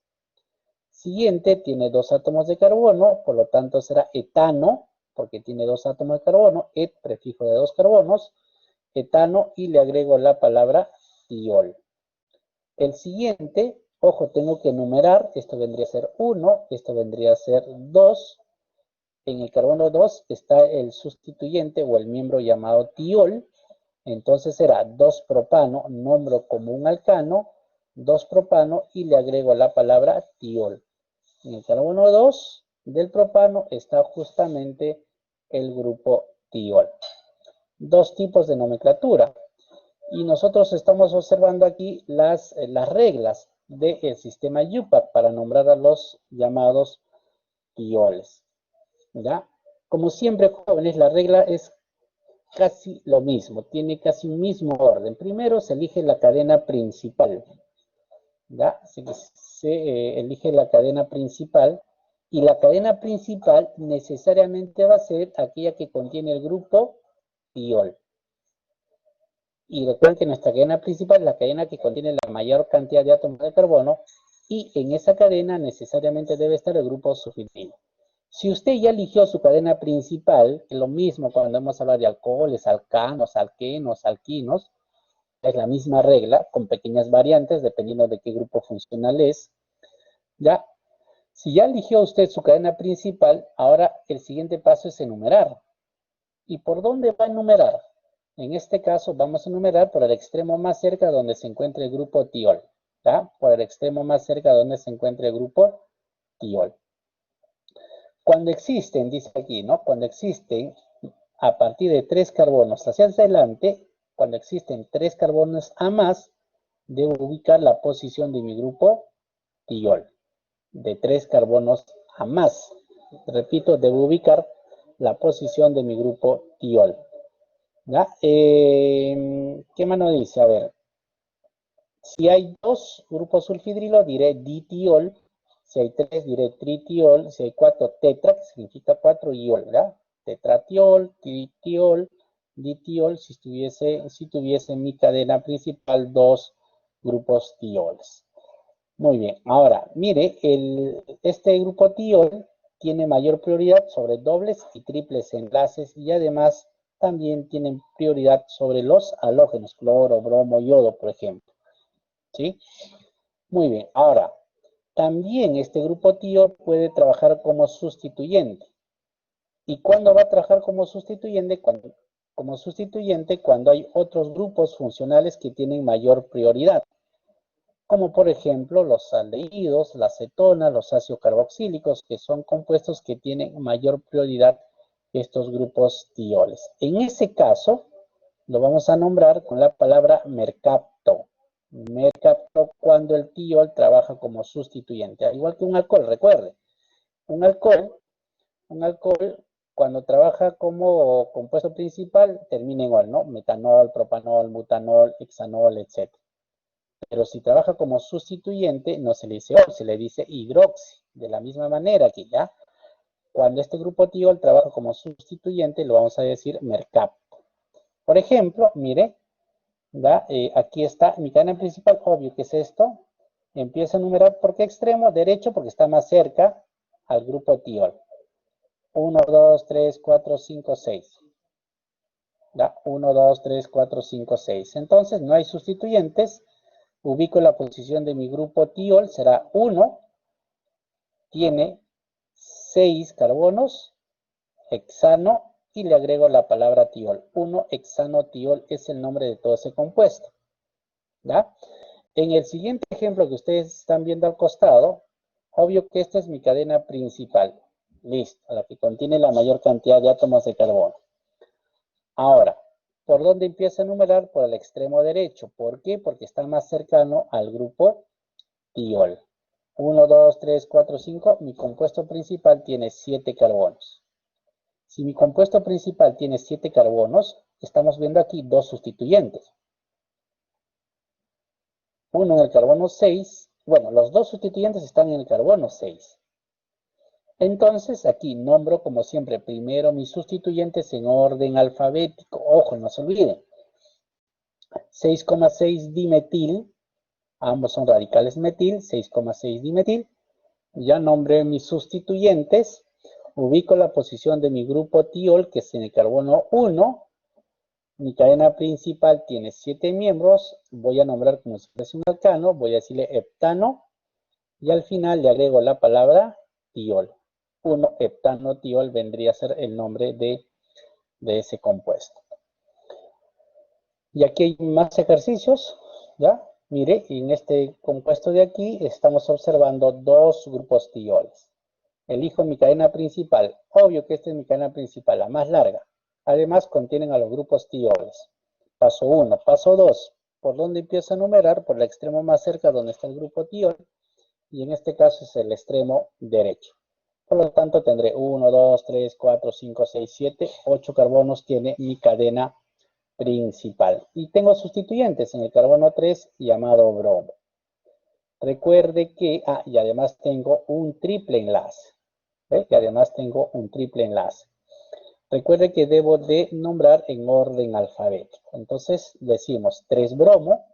Siguiente, tiene dos átomos de carbono, por lo tanto será etano, porque tiene dos átomos de carbono, et, prefijo de dos carbonos, etano, y le agrego la palabra tiol. El siguiente, ojo, tengo que enumerar, esto vendría a ser 1, esto vendría a ser 2. En el carbono 2 está el sustituyente o el miembro llamado tiol, entonces será 2-propano, nombro como un alcano, 2-propano y le agrego la palabra tiol. En el carbono 2 del propano está justamente el grupo tiol. Dos tipos de nomenclatura. Y nosotros estamos observando aquí las reglas del sistema IUPAC para nombrar a los llamados tioles. ¿Ya? Como siempre, jóvenes, la regla es casi lo mismo, tiene casi un mismo orden. Primero se elige la cadena principal. ¿Ya? Se elige la cadena principal y la cadena principal necesariamente va a ser aquella que contiene el grupo tiol. Y recuerden que nuestra cadena principal es la cadena que contiene la mayor cantidad de átomos de carbono y en esa cadena necesariamente debe estar el grupo sulfidilo. Si usted ya eligió su cadena principal, es lo mismo cuando hemos hablado de alcoholes, alcanos, alquenos, alquinos, es la misma regla con pequeñas variantes dependiendo de qué grupo funcional es. ¿Ya? Si ya eligió usted su cadena principal, ahora el siguiente paso es enumerar. ¿Y por dónde va a enumerar? En este caso vamos a enumerar por el extremo más cerca donde se encuentre el grupo tiol. ¿Ya? Por el extremo más cerca donde se encuentre el grupo tiol. Cuando existen, dice aquí, ¿no? Cuando existen a partir de 3 carbonos hacia adelante, cuando existen 3 carbonos a más, debo ubicar la posición de mi grupo tiol. De 3 carbonos a más. Repito, debo ubicar la posición de mi grupo tiol. ¿Ya? ¿Qué más nos dice? A ver, si hay 2 grupos sulfidrilo, diré ditiol. Si hay 3, diré tritiol. Si hay 4, tetra, que significa 4 iol, ¿verdad? Tetratiol, tritiol, ditiol, si tuviese mi cadena principal 2 grupos tioles. Muy bien, ahora, mire, este grupo tiol tiene mayor prioridad sobre dobles y triples enlaces y además también tienen prioridad sobre los halógenos, cloro, bromo, yodo, por ejemplo. ¿Sí? Muy bien, ahora, también este grupo tiol puede trabajar como sustituyente. ¿Y cuándo va a trabajar como sustituyente? Cuando hay otros grupos funcionales que tienen mayor prioridad, como por ejemplo los aldehídos, la acetona, los ácidos carboxílicos, que son compuestos que tienen mayor prioridad que estos grupos tioles. En ese caso, lo vamos a nombrar con la palabra mercapto. mercapto cuando el tiol trabaja como sustituyente. Al igual que un alcohol, recuerde. Un alcohol, cuando trabaja como compuesto principal, termina en ol, ¿no? Metanol, propanol, butanol, hexanol, etc. Pero si trabaja como sustituyente, no se le dice ol, se le dice hidroxi. De la misma manera que ya, cuando este grupo tiol trabaja como sustituyente, lo vamos a decir mercapto. Por ejemplo, mire, ¿ya? Aquí está mi cadena principal, obvio que es esto. Empiezo a numerar por qué extremo, derecho, porque está más cerca al grupo tiol. 1, 2, 3, 4, 5, 6. ¿Ya? 1, 2, 3, 4, 5, 6. Entonces no hay sustituyentes. Ubico la posición de mi grupo tiol, será 1. Tiene 6 carbonos, hexano, y le agrego la palabra tiol. 1 hexano tiol es el nombre de todo ese compuesto. ¿Ya? En el siguiente ejemplo que ustedes están viendo al costado, obvio que esta es mi cadena principal. Listo, la que contiene la mayor cantidad de átomos de carbono. Ahora, ¿por dónde empiezo a numerar? Por el extremo derecho. ¿Por qué? Porque está más cercano al grupo tiol. 1, 2, 3, 4, 5. Mi compuesto principal tiene 7 carbonos. Si mi compuesto principal tiene 7 carbonos, estamos viendo aquí dos sustituyentes. Uno en el carbono 6. Bueno, los dos sustituyentes están en el carbono 6. Entonces, aquí nombro, como siempre, primero mis sustituyentes en orden alfabético. Ojo, no se olviden. 6,6 dimetil. Ambos son radicales metil. 6,6 dimetil. Ya nombré mis sustituyentes. Ubico la posición de mi grupo tiol, que es en el carbono 1. Mi cadena principal tiene 7 miembros. Voy a nombrar como si fuese un alcano. Voy a decirle heptano. Y al final le agrego la palabra tiol. 1 heptanotiol vendría a ser el nombre de ese compuesto. Y aquí hay más ejercicios, ¿ya? Mire, en este compuesto de aquí estamos observando dos grupos tioles. Elijo mi cadena principal. Obvio que esta es mi cadena principal, la más larga. Además, contienen a los grupos tioles. Paso 1. Paso 2. ¿Por dónde empiezo a numerar? Por el extremo más cerca donde está el grupo tiol. Y en este caso es el extremo derecho. Por lo tanto, tendré 1, 2, 3, 4, 5, 6, 7, 8 carbonos tiene mi cadena principal. Y tengo sustituyentes en el carbono 3 llamado bromo. Recuerde que, y además tengo un triple enlace. ¿Ve? Y además tengo un triple enlace. Recuerde que debo de nombrar en orden alfabético. Entonces decimos 3 bromo,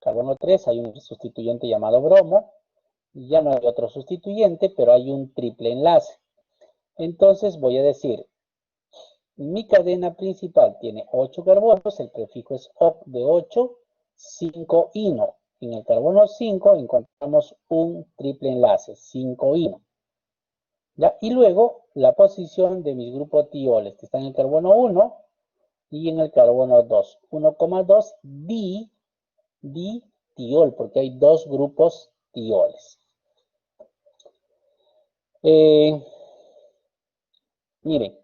carbono 3, hay un sustituyente llamado bromo. Ya no hay otro sustituyente, pero hay un triple enlace. Entonces voy a decir, mi cadena principal tiene 8 carbonos, el prefijo es OC de 8, 5 ino. En el carbono 5 encontramos un triple enlace, 5 ino. ¿Ya? Y luego la posición de mis grupos tioles, que están en el carbono 1 y en el carbono 2. 1,2 ditiol, porque hay dos grupos tioles. Miren,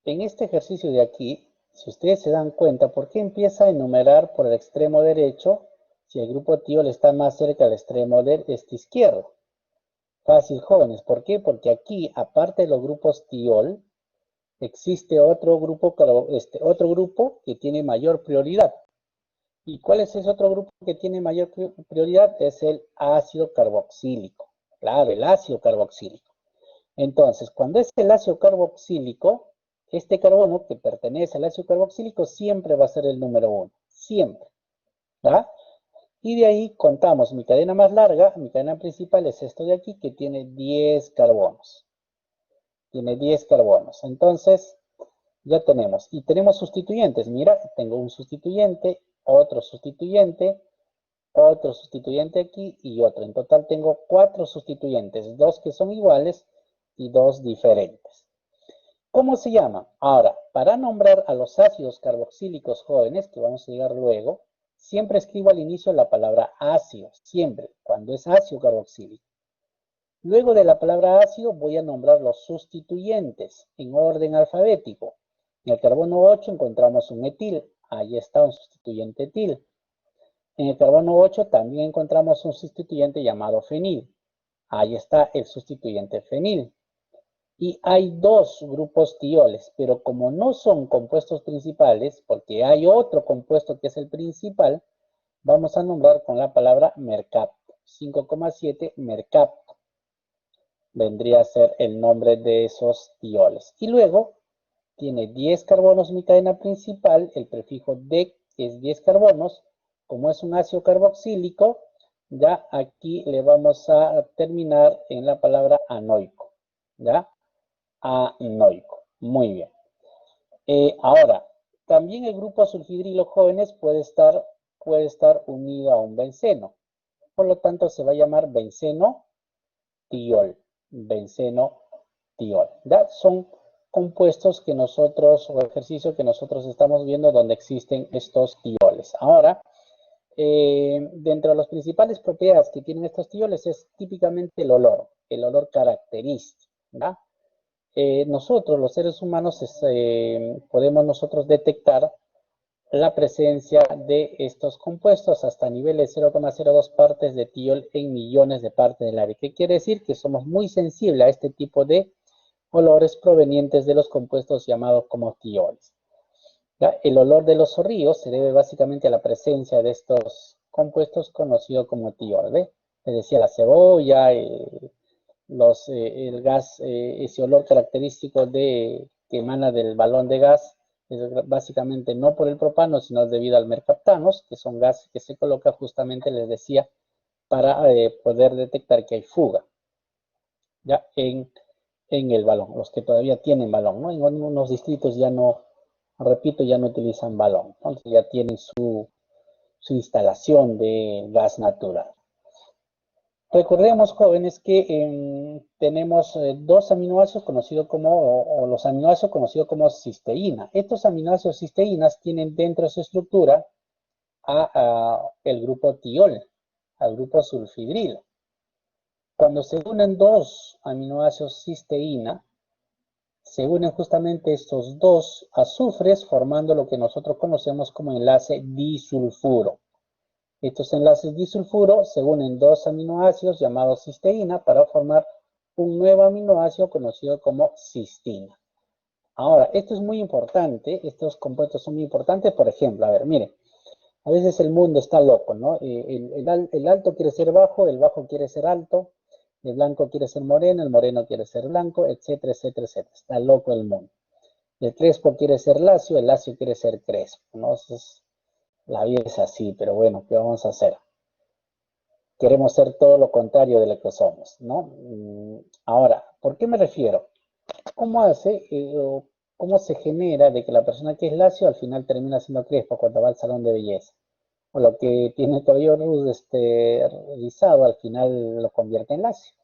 en este ejercicio de aquí, si ustedes se dan cuenta, ¿por qué empieza a enumerar por el extremo derecho si el grupo tiol está más cerca del extremo izquierdo? Fácil, jóvenes. ¿Por qué? Porque aquí, aparte de los grupos tiol, existe otro grupo que tiene mayor prioridad. ¿Y cuál es ese otro grupo que tiene mayor prioridad? Es el ácido carboxílico. Claro, el ácido carboxílico. Entonces, cuando es el ácido carboxílico, este carbono que pertenece al ácido carboxílico siempre va a ser el número 1. Siempre. ¿Va? Y de ahí contamos mi cadena más larga, mi cadena principal es esto de aquí, que tiene 10 carbonos. Tiene 10 carbonos. Entonces, ya tenemos. Y tenemos sustituyentes. Mira, tengo un sustituyente, otro sustituyente aquí y otro. En total tengo 4 sustituyentes. 2 que son iguales y 2 diferentes. ¿Cómo se llama? Ahora, para nombrar a los ácidos carboxílicos jóvenes, que vamos a llegar luego, siempre escribo al inicio la palabra ácido, siempre, cuando es ácido carboxílico. Luego de la palabra ácido voy a nombrar los sustituyentes en orden alfabético. En el carbono 8 encontramos un etil, ahí está un sustituyente etil. En el carbono 8 también encontramos un sustituyente llamado fenil. Ahí está el sustituyente fenil. Y hay dos grupos tioles, pero como no son compuestos principales, porque hay otro compuesto que es el principal, vamos a nombrar con la palabra mercapto. 5,7 mercapto vendría a ser el nombre de esos tioles. Y luego tiene 10 carbonos mi cadena principal, el prefijo de es 10 carbonos. Como es un ácido carboxílico, ya aquí le vamos a terminar en la palabra anoico, ¿ya? Anoico, muy bien. Ahora, también el grupo sulfidrilo, jóvenes, puede estar unido a un benceno. Por lo tanto, se va a llamar benceno tiol. Benceno tiol. ¿Ya? Son compuestos que nosotros, o ejercicio que nosotros estamos viendo donde existen estos tioles. Ahora, dentro de las principales propiedades que tienen estos tioles es típicamente el olor característico, ¿ya? Nosotros, los seres humanos, podemos nosotros detectar la presencia de estos compuestos hasta niveles 0,02 partes de tiol en millones de partes del aire. ¿Qué quiere decir? Que somos muy sensibles a este tipo de olores provenientes de los compuestos llamados como tioles. ¿Ya? El olor de los zorrillos se debe básicamente a la presencia de estos compuestos conocidos como tiol. ¿Ve? Les decía la cebolla, el gas, ese olor característico que emana del balón de gas, es básicamente no por el propano, sino debido al mercaptanos, que son gases que se coloca justamente, les decía, para poder detectar que hay fuga, ya en el balón, los que todavía tienen balón, ¿no? En algunos distritos ya no, repito, ya no utilizan balón, entonces ya tienen su instalación de gas natural. Recordemos, jóvenes, que tenemos dos aminoácidos conocidos como, o los aminoácidos conocidos como cisteína. Estos aminoácidos cisteínas tienen dentro de su estructura el grupo tiol, al grupo sulfidrilo. Cuando se unen dos aminoácidos cisteína, se unen justamente estos dos azufres formando lo que nosotros conocemos como enlace disulfuro. Estos enlaces disulfuro se unen dos aminoácidos llamados cisteína para formar un nuevo aminoácido conocido como cistina. Ahora, esto es muy importante, estos compuestos son muy importantes, por ejemplo, a ver, miren, a veces el mundo está loco, ¿no? El alto quiere ser bajo, el bajo quiere ser alto, el blanco quiere ser moreno, el moreno quiere ser blanco, etcétera, etcétera, etcétera. Está loco el mundo. El crespo quiere ser lacio, el lacio quiere ser crespo, ¿no? Entonces, la vida es así, pero bueno, ¿qué vamos a hacer? Queremos ser todo lo contrario de lo que somos, ¿no? Ahora, ¿por qué me refiero? ¿Cómo hace o cómo se genera de que la persona que es lacio al final termina siendo crespo cuando va al salón de belleza? O lo que tiene el cabello rizado al final lo convierte en lacio.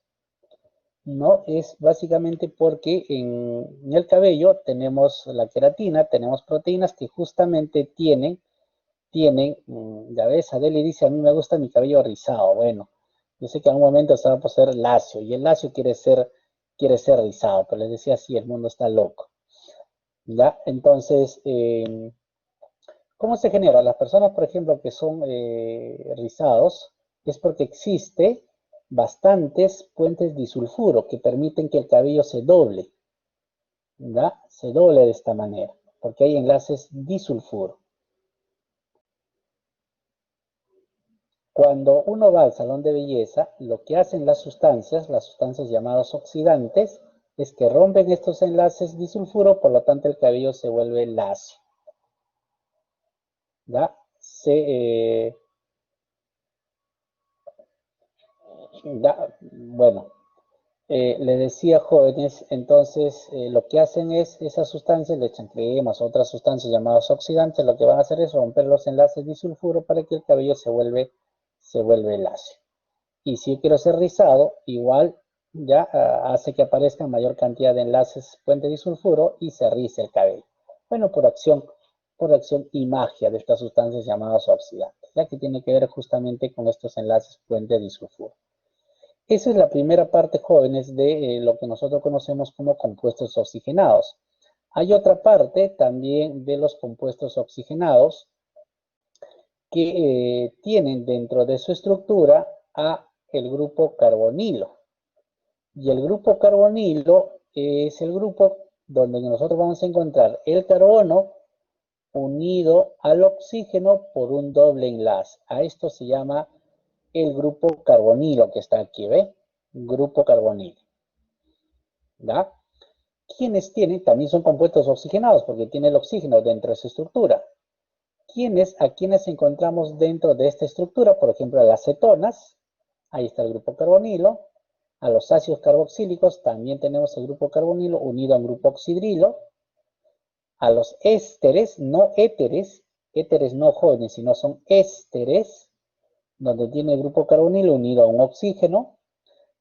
No, es básicamente porque en el cabello tenemos la queratina, tenemos proteínas que justamente tienen, ya ves, Adeli dice, a mí me gusta mi cabello rizado. Bueno, yo sé que en un momento se va a ser lacio, y el lacio quiere ser rizado, pero les decía, sí, el mundo está loco. ¿Ya? Entonces, ¿cómo se genera? Las personas, por ejemplo, que son rizados, es porque existe bastantes puentes disulfuro que permiten que el cabello se doble, ¿ya? Se doble de esta manera, porque hay enlaces disulfuro. Cuando uno va al salón de belleza, lo que hacen las sustancias llamadas oxidantes, es que rompen estos enlaces disulfuro, por lo tanto el cabello se vuelve lacio. ¿Ya? Bueno, le decía, jóvenes, entonces lo que hacen es esas sustancias, le echan cremas, otras sustancias llamadas oxidantes, lo que van a hacer es romper los enlaces disulfuro para que el cabello se vuelve lacio. Y si yo quiero ser rizado, igual ya hace que aparezca mayor cantidad de enlaces puente disulfuro y se rice el cabello. Bueno, por acción y magia de estas sustancias llamadas oxidantes, ya que tiene que ver justamente con estos enlaces puente disulfuro. Esa es la primera parte, jóvenes, de lo que nosotros conocemos como compuestos oxigenados. Hay otra parte también de los compuestos oxigenados que tienen dentro de su estructura a el grupo carbonilo. Y el grupo carbonilo es el grupo donde nosotros vamos a encontrar el carbono unido al oxígeno por un doble enlace. A esto se llama el grupo carbonilo que está aquí, ¿ve? Grupo carbonilo. ¿Ya? ¿Quiénes tienen? También son compuestos oxigenados porque tiene el oxígeno dentro de su estructura. ¿A quiénes encontramos dentro de esta estructura? Por ejemplo, a las cetonas, ahí está el grupo carbonilo. A los ácidos carboxílicos también tenemos el grupo carbonilo unido al grupo oxidrilo. A los ésteres, no éteres no jóvenes, sino son ésteres, donde tiene el grupo carbonilo unido a un oxígeno.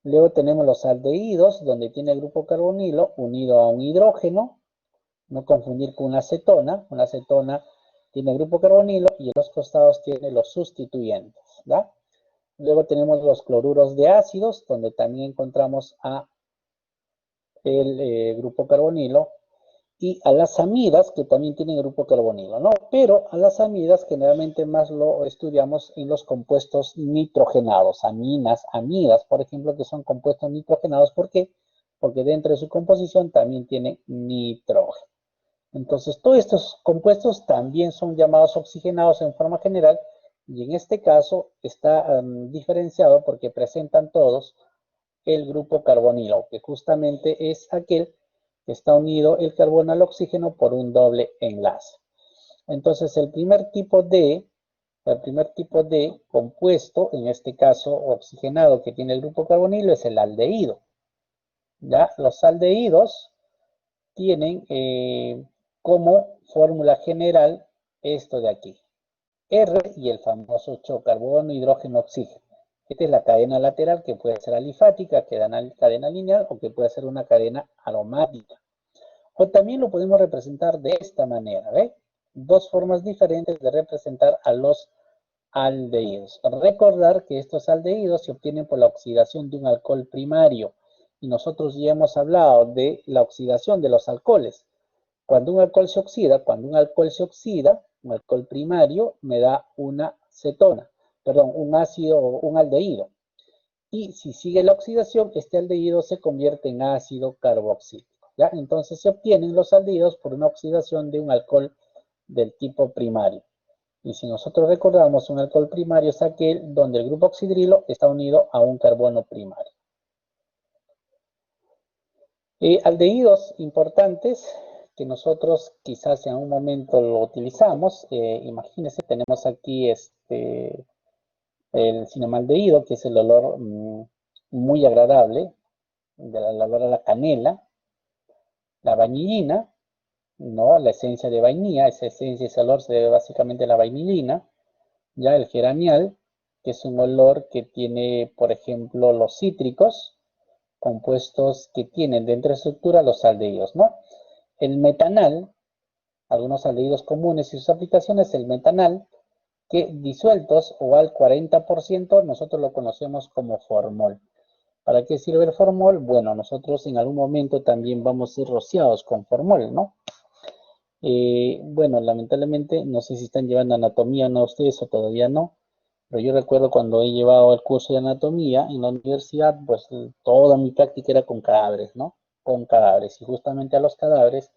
Luego tenemos los aldehídos, donde tiene el grupo carbonilo unido a un hidrógeno. No confundir con una acetona. Una acetona tiene el grupo carbonilo y en los costados tiene los sustituyentes, ¿ya? Luego tenemos los cloruros de ácidos, donde también encontramos a el grupo carbonilo, y a las amidas, que también tienen grupo carbonilo, ¿no? Pero a las amidas generalmente más lo estudiamos en los compuestos nitrogenados, amidas, por ejemplo, que son compuestos nitrogenados. ¿Por qué? Porque dentro de su composición también tiene nitrógeno. Entonces, todos estos compuestos también son llamados oxigenados en forma general, y en este caso está diferenciado porque presentan todos el grupo carbonilo, que justamente es aquel que está unido el carbono al oxígeno por un doble enlace. Entonces, el primer tipo de compuesto, en este caso oxigenado, que tiene el grupo carbonilo es el aldehído. ¿Ya? Los aldehídos tienen como fórmula general esto de aquí. R y el famoso chocarbono, hidrógeno, oxígeno. Esta es la cadena lateral, que puede ser alifática, cadena lineal, o que puede ser una cadena aromática. O también lo podemos representar de esta manera, ¿ve? Dos formas diferentes de representar a los aldehídos. Recordar que estos aldehídos se obtienen por la oxidación de un alcohol primario. Y nosotros ya hemos hablado de la oxidación de los alcoholes. Cuando un alcohol se oxida, un alcohol primario me da una cetona, perdón, un ácido o un aldehído. Y si sigue la oxidación, este aldehído se convierte en ácido carboxílico, ¿ya? Entonces se obtienen los aldehídos por una oxidación de un alcohol del tipo primario. Y si nosotros recordamos, un alcohol primario es aquel donde el grupo oxidrilo está unido a un carbono primario. Aldehídos importantes que nosotros quizás en un momento lo utilizamos. Imagínense, tenemos aquí el cinemaldehído, que es el olor muy agradable, el olor a la canela, la vanillina, ¿no? La esencia de vainilla, esa esencia, ese olor se debe básicamente a la vainillina. Ya el geranial, que es un olor que tiene, por ejemplo, los cítricos, compuestos que tienen dentro de su estructura los aldehídos, ¿no? El metanal, algunos aldehídos comunes y sus aplicaciones, el metanal, que disueltos o al 40%, nosotros lo conocemos como formol. ¿Para qué sirve el formol? Bueno, nosotros en algún momento también vamos a ir rociados con formol, ¿no? Bueno, lamentablemente, no sé si están llevando anatomía o no ustedes o todavía no, pero yo recuerdo cuando he llevado el curso de anatomía en la universidad, pues toda mi práctica era con cadáveres, ¿no? Con cadáveres, y justamente a los cadáveres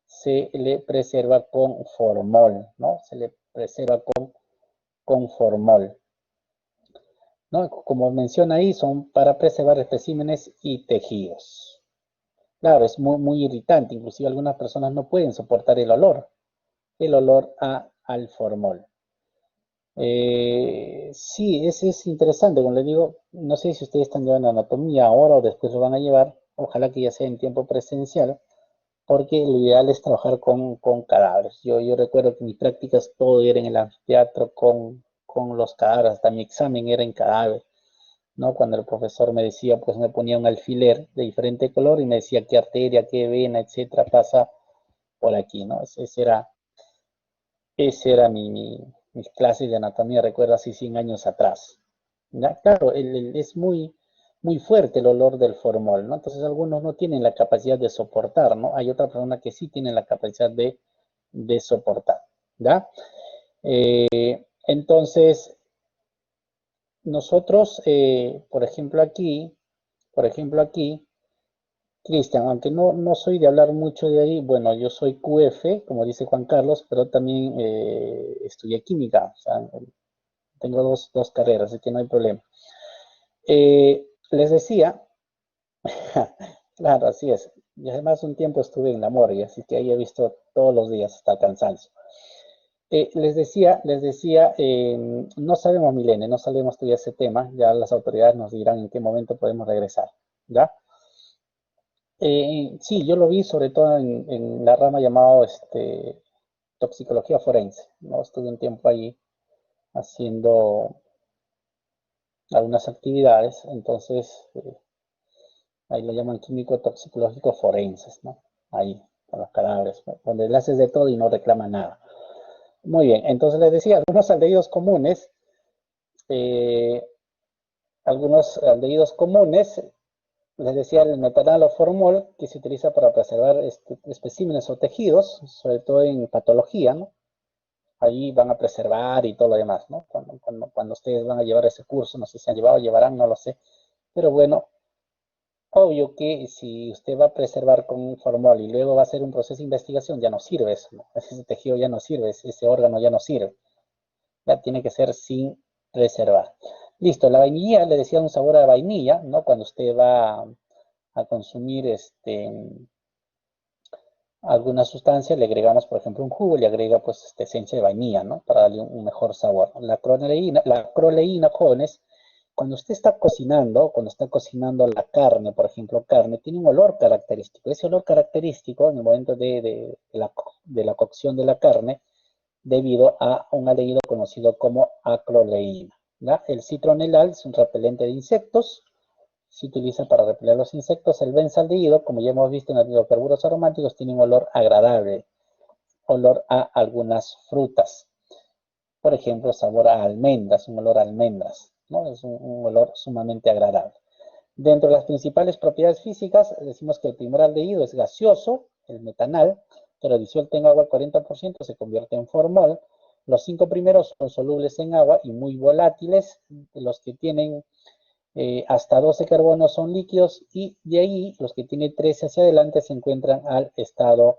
se le preserva con formol, ¿no? Se le preserva con formol, ¿no? Como menciona ahí, son para preservar especímenes y tejidos. Claro, es muy, muy irritante, inclusive algunas personas no pueden soportar el olor al formol. Sí, es interesante, como les digo, no sé si ustedes están llevando anatomía ahora o después lo van a llevar, ojalá que ya sea en tiempo presencial, porque lo ideal es trabajar con cadáveres. Yo recuerdo que mis prácticas todo era en el anfiteatro con los cadáveres, hasta mi examen era en cadáver, ¿no? Cuando el profesor me decía, pues me ponía un alfiler de diferente color y me decía qué arteria, qué vena, etcétera, pasa por aquí, ¿no? Ese era mis clases de anatomía, recuerdo, así 100 años atrás. ¿Ya? Claro, es muy, muy fuerte el olor del formol, ¿no? Entonces algunos no tienen la capacidad de soportar, ¿no? Hay otra persona que sí tiene la capacidad de soportar, ¿ya? Entonces, nosotros, por ejemplo aquí, Cristian, aunque no soy de hablar mucho de ahí, bueno, yo soy QF, como dice Juan Carlos, pero también estudié química, o sea, tengo dos carreras, así que no hay problema. Les decía, claro, así es, y además un tiempo estuve en la morgue, así que ahí he visto todos los días hasta el cansancio. Les decía, no sabemos, Milene, no sabemos todavía ese tema, ya las autoridades nos dirán en qué momento podemos regresar, ¿ya? Sí, yo lo vi sobre todo en la rama llamado toxicología forense, ¿no? Estuve un tiempo ahí haciendo algunas actividades, entonces ahí lo llaman químico toxicológico forenses, ¿no? Ahí, con los cadáveres, ¿no? Donde le haces de todo y no reclama nada. Muy bien, entonces les decía, eh, algunos aldehídos comunes, les decía el metanal formol, que se utiliza para preservar especímenes o tejidos, sobre todo en patología, ¿no? Ahí van a preservar y todo lo demás, ¿no? Cuando ustedes van a llevar ese curso, no sé si han llevado, llevarán, no lo sé. Pero bueno, obvio que si usted va a preservar con un formol y luego va a hacer un proceso de investigación, ya no sirve eso, ¿no? Ese tejido ya no sirve, ese órgano ya no sirve. Ya tiene que ser sin preservar. Listo, la vainilla, le decía un sabor a vainilla, ¿no? Cuando usted va a consumir alguna sustancia, le agregamos, por ejemplo, un jugo, le agrega pues esencia de vainilla, ¿no? Para darle un mejor sabor. La croleína, jóvenes, cuando está cocinando la carne, por ejemplo, carne, tiene un olor característico. Ese olor característico, en el momento de la cocción de la carne, debido a un aldehído conocido como acroleína, ¿ya? El citronelal es un repelente de insectos, se utiliza para repeler los insectos. El benzaldehído, como ya hemos visto en los hidrocarburos aromáticos, tiene un olor agradable, olor a algunas frutas. Por ejemplo, sabor a almendras, un olor a almendras, ¿no? Es un olor sumamente agradable. Dentro de las principales propiedades físicas, decimos que el primer aldehído es gaseoso, el metanal, pero disuelto en agua al 40% se convierte en formol. Los 5 primeros son solubles en agua y muy volátiles. Los que tienen hasta 12 carbonos son líquidos y de ahí los que tienen 13 hacia adelante se encuentran al estado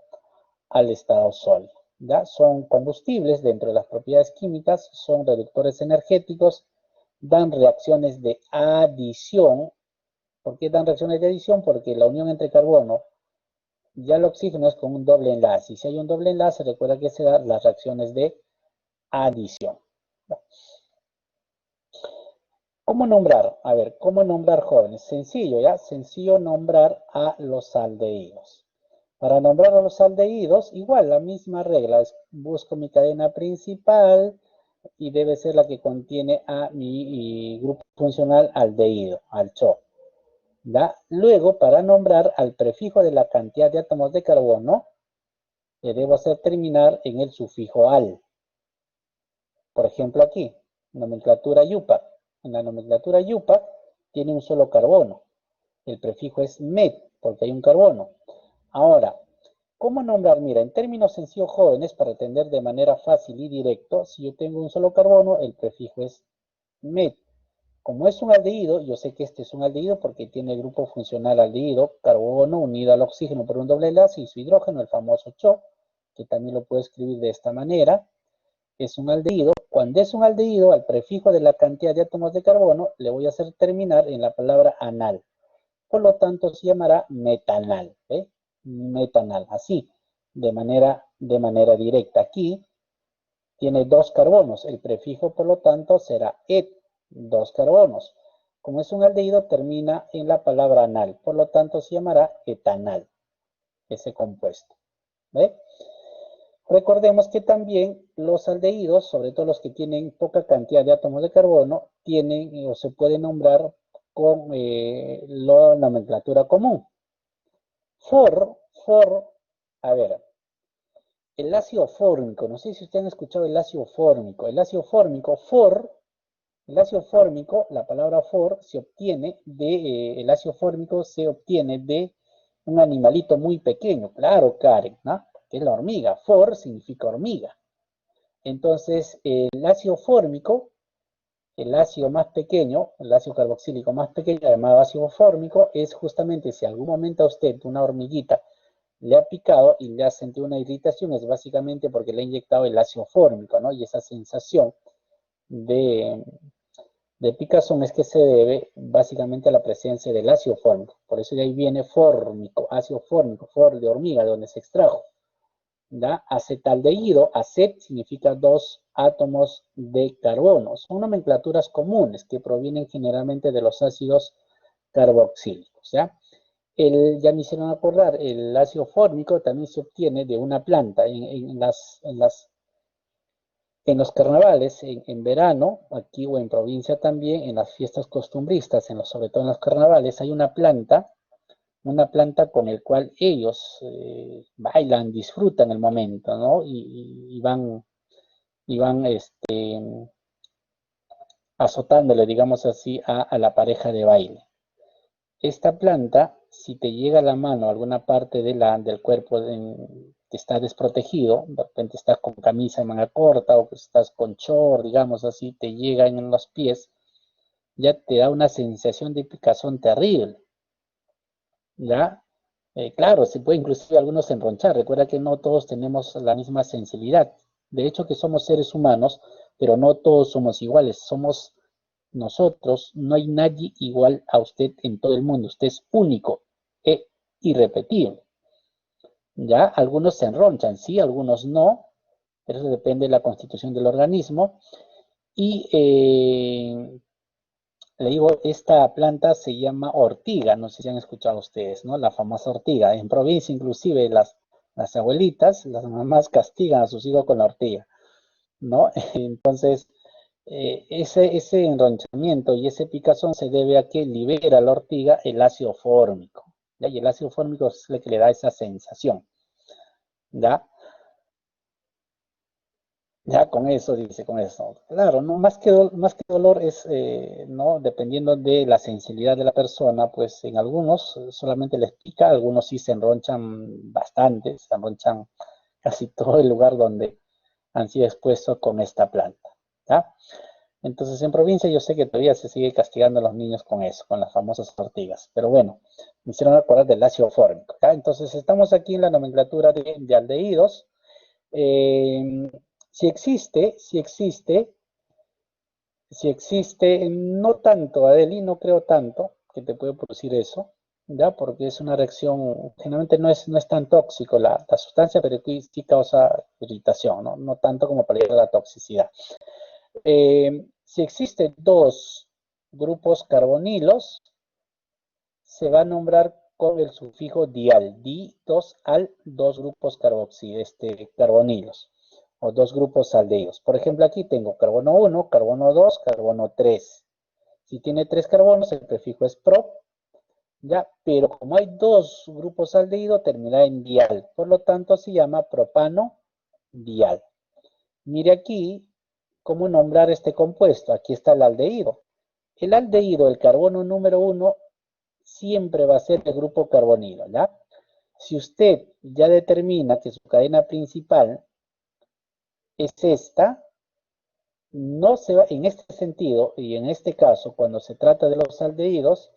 sólido. ¿Ya? Son combustibles dentro de las propiedades químicas, son reductores energéticos, dan reacciones de adición. ¿Por qué dan reacciones de adición? Porque la unión entre carbono y el oxígeno es con un doble enlace. Y si hay un doble enlace, recuerda que se dan las reacciones de adición. ¿Cómo nombrar? A ver, ¿cómo nombrar jóvenes? Sencillo, ¿ya? Sencillo nombrar a los aldehídos. Para nombrar a los aldehídos, igual, la misma regla. Busco mi cadena principal y debe ser la que contiene a mi grupo funcional aldehído, al CHO. ¿Ya? Luego, para nombrar al prefijo de la cantidad de átomos de carbono, le debo hacer terminar en el sufijo al. Por ejemplo, aquí, nomenclatura yupac. En la nomenclatura yupac tiene un solo carbono. El prefijo es met, porque hay un carbono. Ahora, ¿cómo nombrar? Mira, en términos sencillos jóvenes, para entender de manera fácil y directo, si yo tengo un solo carbono, el prefijo es met. Como es un aldehído, yo sé que este es un aldehído porque tiene el grupo funcional aldehído, carbono unido al oxígeno por un doble enlace y su hidrógeno, el famoso CHO, que también lo puedo escribir de esta manera. Es un aldehído. Cuando es un aldehído, al prefijo de la cantidad de átomos de carbono, le voy a hacer terminar en la palabra anal. Por lo tanto, se llamará metanal. ¿eh? Metanal, así, de manera directa. Aquí tiene 2 carbonos. El prefijo, por lo tanto, será et, 2 carbonos. Como es un aldehído, termina en la palabra anal. Por lo tanto, se llamará etanal, ese compuesto. ¿Ve? Recordemos que también los aldehídos, sobre todo los que tienen poca cantidad de átomos de carbono, tienen o se pueden nombrar con la nomenclatura común. A ver, el ácido fórmico, no sé si ustedes han escuchado el ácido fórmico. El ácido fórmico, El ácido fórmico, la palabra for, se obtiene de, el ácido fórmico se obtiene de un animalito muy pequeño. Claro, Karen, ¿no? Que es la hormiga. For significa hormiga. Entonces, el ácido fórmico, el ácido más pequeño, el ácido carboxílico más pequeño, llamado ácido fórmico, es justamente si algún momento a usted una hormiguita le ha picado y le ha sentido una irritación, es básicamente porque le ha inyectado el ácido fórmico, ¿no? Y esa sensación de, de picazón es que se debe básicamente a la presencia del ácido fórmico. Por eso de ahí viene fórmico, ácido fórmico, for de hormiga, de donde se extrajo. ¿Da? Acetaldehído, acet significa dos átomos de carbono. Son nomenclaturas comunes que provienen generalmente de los ácidos carboxílicos. ¿Ya? Ya me hicieron acordar, el ácido fórmico también se obtiene de una planta. En los carnavales, en verano, aquí o en provincia también, en las fiestas costumbristas, sobre todo en los carnavales, hay una planta con el cual ellos bailan, disfrutan el momento, ¿no? Y van azotándole, digamos así, a la pareja de baile. Esta planta, si te llega a la mano alguna parte del cuerpo que está desprotegido, de repente estás con camisa de manga corta o estás con short, digamos así, te llega en los pies, ya te da una sensación de picazón terrible, ¿ya? Claro, se puede inclusive algunos enronchar. Recuerda que no todos tenemos la misma sensibilidad. De hecho que somos seres humanos, pero no todos somos iguales. Somos nosotros, no hay nadie igual a usted en todo el mundo. Usted es único e irrepetible. Ya, algunos se enronchan, sí, algunos no, pero eso depende de la constitución del organismo. Y le digo, esta planta se llama ortiga, no sé si han escuchado ustedes, ¿no? La famosa ortiga. En provincia, inclusive, las abuelitas, las mamás castigan a sus hijos con la ortiga, ¿no? Entonces, ese enronchamiento y ese picazón se debe a que libera la ortiga el ácido fórmico, ¿ya? Y el ácido fórmico es el que le da esa sensación, ¿ya? Ya con eso, dice, con eso. Claro, ¿no? Más que dolor es, ¿no? Dependiendo de la sensibilidad de la persona, pues en algunos solamente les pica, algunos sí se enronchan bastante, se enronchan casi todo el lugar donde han sido expuestos con esta planta, ¿ya? Entonces en provincia yo sé que todavía se sigue castigando a los niños con eso, con las famosas ortigas, pero bueno, me hicieron acordar del ácido fórmico, ¿ya? Entonces estamos aquí en la nomenclatura de aldehídos. Eh, si existe, no tanto, Adeli, no creo tanto que te puede producir eso, ¿ya? Porque es una reacción, generalmente no es tan tóxico la sustancia, pero sí causa irritación, ¿no? No tanto como para llegar a la toxicidad. Si existen dos grupos carbonilos, se va a nombrar con el sufijo dial, di2al, dos grupos carbonilos, o dos grupos aldehídos. Por ejemplo, aquí tengo carbono 1, carbono 2, carbono 3. Si tiene tres carbonos, el prefijo es pro, ¿ya? Pero como hay dos grupos aldehídos, termina en dial. Por lo tanto, se llama propano dial. Mire aquí cómo nombrar este compuesto. Aquí está el aldehído. El aldehído, el carbono número 1, siempre va a ser el grupo carbonilo, ¿ya? Si usted ya determina que su cadena principal es esta, no se va, en este sentido, y en este caso, cuando se trata de los aldehídos,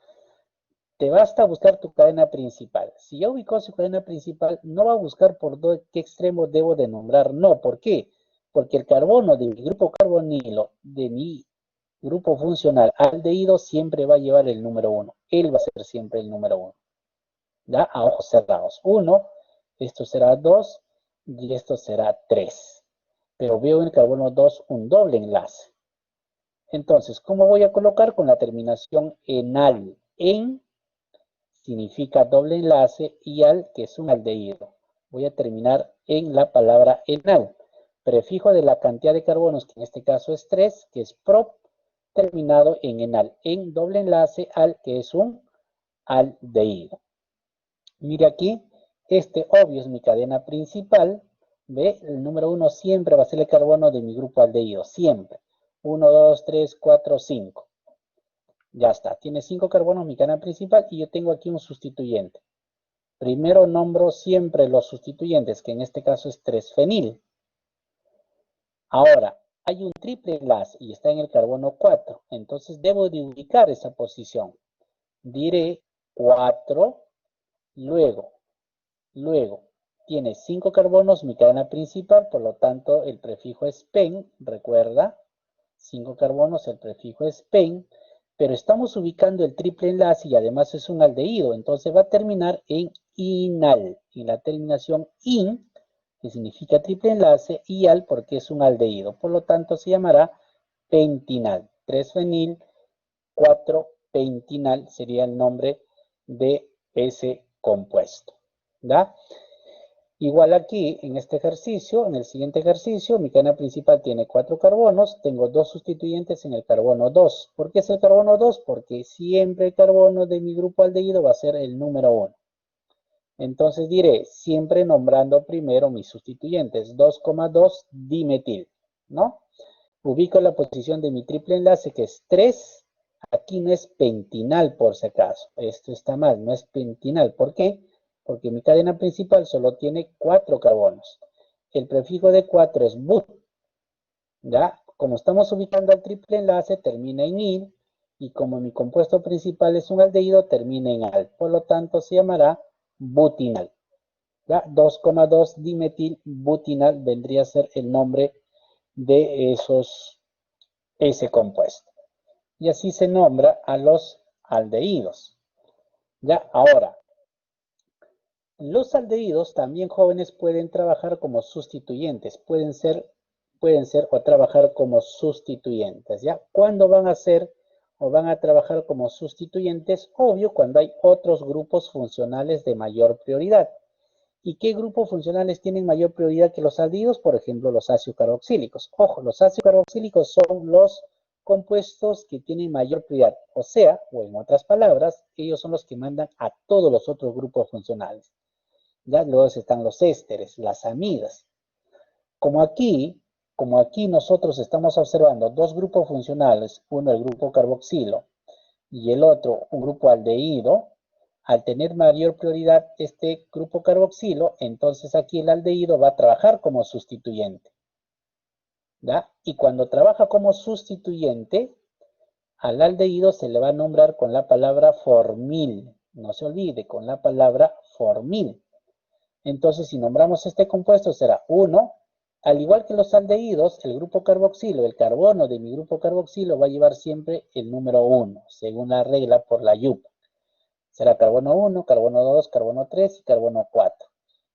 te basta buscar tu cadena principal. Si ya ubicó su cadena principal, no va a buscar por qué extremo debo de nombrar, no. ¿Por qué? Porque el carbono de mi grupo carbonilo, de mi grupo funcional aldehído, siempre va a llevar el número 1. Él va a ser siempre el número 1. ¿Ya? A ojos cerrados. 1, esto será 2 y esto será 3. Pero veo en el carbono 2 un doble enlace. Entonces, ¿cómo voy a colocar? Con la terminación enal. En significa doble enlace y al, que es un aldehído. Voy a terminar en la palabra enal. Prefijo de la cantidad de carbonos, que en este caso es 3, que es prop, terminado en enal. En doble enlace al, que es un aldehído. Mire aquí, este obvio es mi cadena principal. ¿Ve? El número 1 siempre va a ser el carbono de mi grupo aldehído, siempre. 1, 2, 3, 4, 5. Ya está, tiene 5 carbonos mi cadena principal y yo tengo aquí un sustituyente. Primero nombro siempre los sustituyentes, que en este caso es 3-fenil. Ahora, hay un triple enlace y está en el carbono 4, entonces debo de ubicar esa posición. Diré 4, luego, tiene 5 carbonos mi cadena principal, por lo tanto el prefijo es pen, recuerda, 5 carbonos, el prefijo es pen, pero estamos ubicando el triple enlace y además es un aldehído, entonces va a terminar en inal, y la terminación in, que significa triple enlace, y al porque es un aldehído, por lo tanto se llamará pentinal, 3-fenil, 4-pentinal sería el nombre de ese compuesto, ¿da? Igual aquí, en este ejercicio, en el siguiente ejercicio, mi cadena principal tiene 4 carbonos, tengo 2 sustituyentes en el carbono 2. ¿Por qué es el carbono 2? Porque siempre el carbono de mi grupo aldehído va a ser el número 1. Entonces diré, siempre nombrando primero mis sustituyentes, 2,2 dimetil, ¿no? Ubico la posición de mi triple enlace, que es 3. Aquí no es pentinal, por si acaso. Esto está mal, no es pentinal. ¿Por qué? Porque mi cadena principal solo tiene 4 carbonos. El prefijo de 4 es but. ¿Ya? Como estamos ubicando al triple enlace, termina en il. Y como mi compuesto principal es un aldehído, termina en al. Por lo tanto, se llamará butinal. ¿Ya? 2,2 dimetil butinal vendría a ser el nombre de ese compuesto. Y así se nombra a los aldehídos. Ya, ahora, los aldehídos también, jóvenes, pueden trabajar como sustituyentes, pueden ser o trabajar como sustituyentes, ¿ya? ¿Cuándo van a ser o van a trabajar como sustituyentes? Obvio, cuando hay otros grupos funcionales de mayor prioridad. ¿Y qué grupos funcionales tienen mayor prioridad que los aldehídos? Por ejemplo, los ácidos carboxílicos. Ojo, los ácidos carboxílicos son los compuestos que tienen mayor prioridad. O sea, o en otras palabras, ellos son los que mandan a todos los otros grupos funcionales. Ya luego están los ésteres, las amidas. Como aquí nosotros estamos observando dos grupos funcionales, uno el grupo carboxilo y el otro un grupo aldehído, al tener mayor prioridad este grupo carboxilo, entonces aquí el aldehído va a trabajar como sustituyente. ¿Ya? Y cuando trabaja como sustituyente, al aldehído se le va a nombrar con la palabra formil. No se olvide, con la palabra formil. Entonces, si nombramos este compuesto, será 1. Al igual que los aldehídos, el grupo carboxilo, el carbono de mi grupo carboxilo va a llevar siempre el número 1, según la regla por la YUP. Será carbono 1, carbono 2, carbono 3 y carbono 4.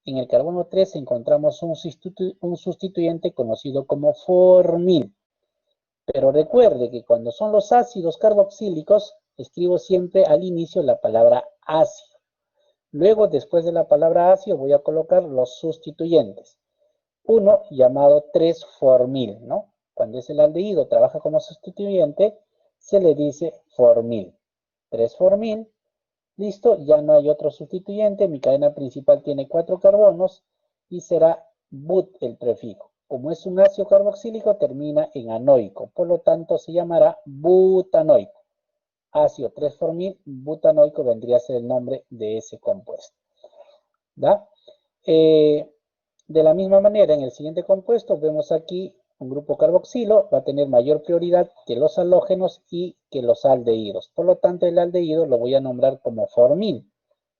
En el carbono 3 encontramos un sustituyente conocido como formil. Pero recuerde que cuando son los ácidos carboxílicos, escribo siempre al inicio la palabra ácido. Luego, después de la palabra ácido, voy a colocar los sustituyentes. Uno llamado 3-formil, ¿no? Cuando es el aldehído, trabaja como sustituyente, se le dice formil. 3-formil, listo, ya no hay otro sustituyente, mi cadena principal tiene 4 carbonos y será but el prefijo. Como es un ácido carboxílico, termina en anoico, por lo tanto se llamará butanoico. Ácido 3-formil, butanoico vendría a ser el nombre de ese compuesto. ¿Da? De la misma manera, en el siguiente compuesto, vemos aquí un grupo carboxilo, va a tener mayor prioridad que los halógenos y que los aldehídos. Por lo tanto, el aldehído lo voy a nombrar como formil,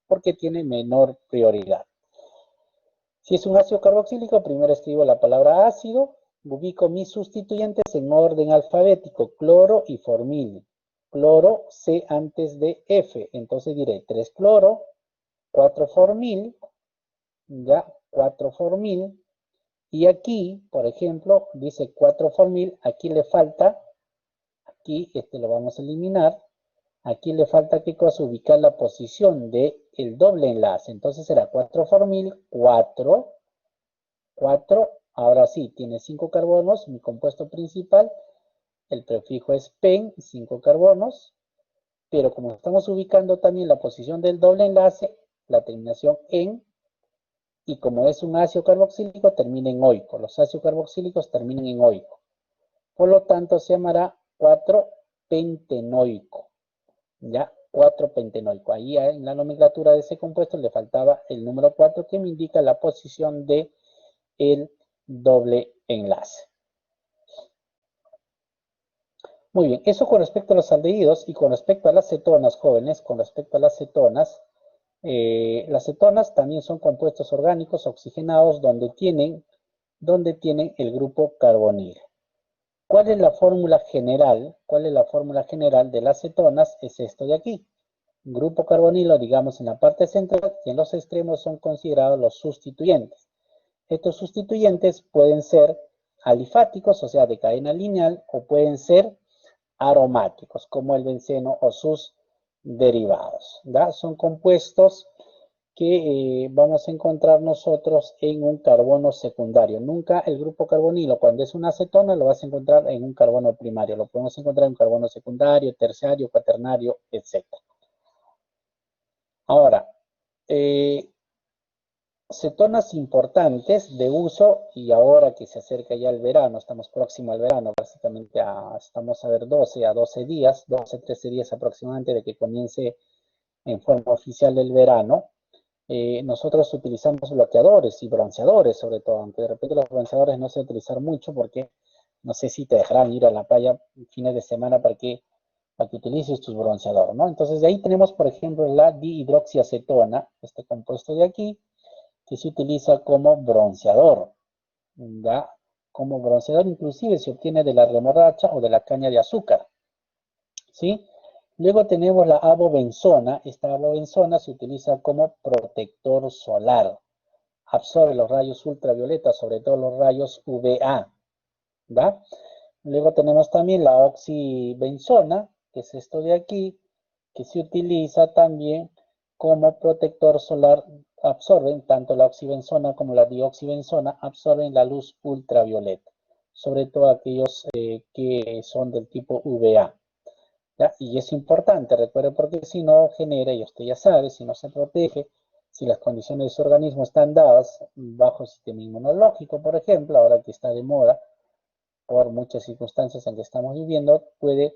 porque tiene menor prioridad. Si es un ácido carboxílico, primero escribo la palabra ácido, ubico mis sustituyentes en orden alfabético, cloro y formil. Cloro C antes de F, entonces diré 3-cloro, 4-formil, ya 4-formil, y aquí, por ejemplo, dice 4-formil, aquí le falta, aquí lo vamos a eliminar, aquí le falta qué cosa, ubicar la posición del doble enlace, entonces será 4-formil, 4, ahora sí, tiene 5 carbonos, mi compuesto principal, el prefijo es pen, 5 carbonos, pero como estamos ubicando también la posición del doble enlace, la terminación en, y como es un ácido carboxílico, termina en oico. Los ácidos carboxílicos terminan en oico. Por lo tanto, se llamará 4-pentenoico. ¿Ya? 4-pentenoico. Ahí en la nomenclatura de ese compuesto le faltaba el número 4 que me indica la posición de el doble enlace. Muy bien, eso con respecto a los aldehídos y con respecto a las cetonas, jóvenes, con respecto a las cetonas también son compuestos orgánicos oxigenados donde tienen el grupo carbonilo. ¿Cuál es la fórmula general? ¿Cuál es la fórmula general de las cetonas? Es esto de aquí. Grupo carbonilo, digamos, en la parte central y en los extremos son considerados los sustituyentes. Estos sustituyentes pueden ser alifáticos, o sea, de cadena lineal, o pueden ser aromáticos, como el benceno o sus derivados. ¿Ya? Son compuestos que vamos a encontrar nosotros en un carbono secundario. Nunca el grupo carbonilo, cuando es una acetona, lo vas a encontrar en un carbono primario. Lo podemos encontrar en un carbono secundario, terciario, cuaternario, etc. Ahora, cetonas importantes de uso, y ahora que se acerca ya el verano, estamos próximo al verano, básicamente estamos a ver 12 a 12 días, 12, 13 días aproximadamente de que comience en forma oficial el verano. Nosotros utilizamos bloqueadores y bronceadores, sobre todo, aunque de repente los bronceadores no se utilizar mucho porque no sé si te dejarán ir a la playa fines de semana para que utilices tu bronceador, ¿no? Entonces de ahí tenemos, por ejemplo, la dihidroxiacetona, este compuesto de aquí, que se utiliza como bronceador, ¿ya? Como bronceador inclusive se obtiene de la remolacha o de la caña de azúcar, ¿sí? Luego tenemos la avobenzona. Esta avobenzona se utiliza como protector solar. Absorbe los rayos ultravioletas, sobre todo los rayos UVA, ¿va? Luego tenemos también la oxibenzona, que es esto de aquí, que se utiliza también como protector solar. Absorben, tanto la oxibenzona como la dioxibenzona, absorben la luz ultravioleta, sobre todo aquellos que son del tipo UVA. ¿Ya? Y es importante, recuerde, porque si no genera, y usted ya sabe, si no se protege, si las condiciones de su organismo están dadas bajo el sistema inmunológico, por ejemplo, ahora que está de moda, por muchas circunstancias en que estamos viviendo, puede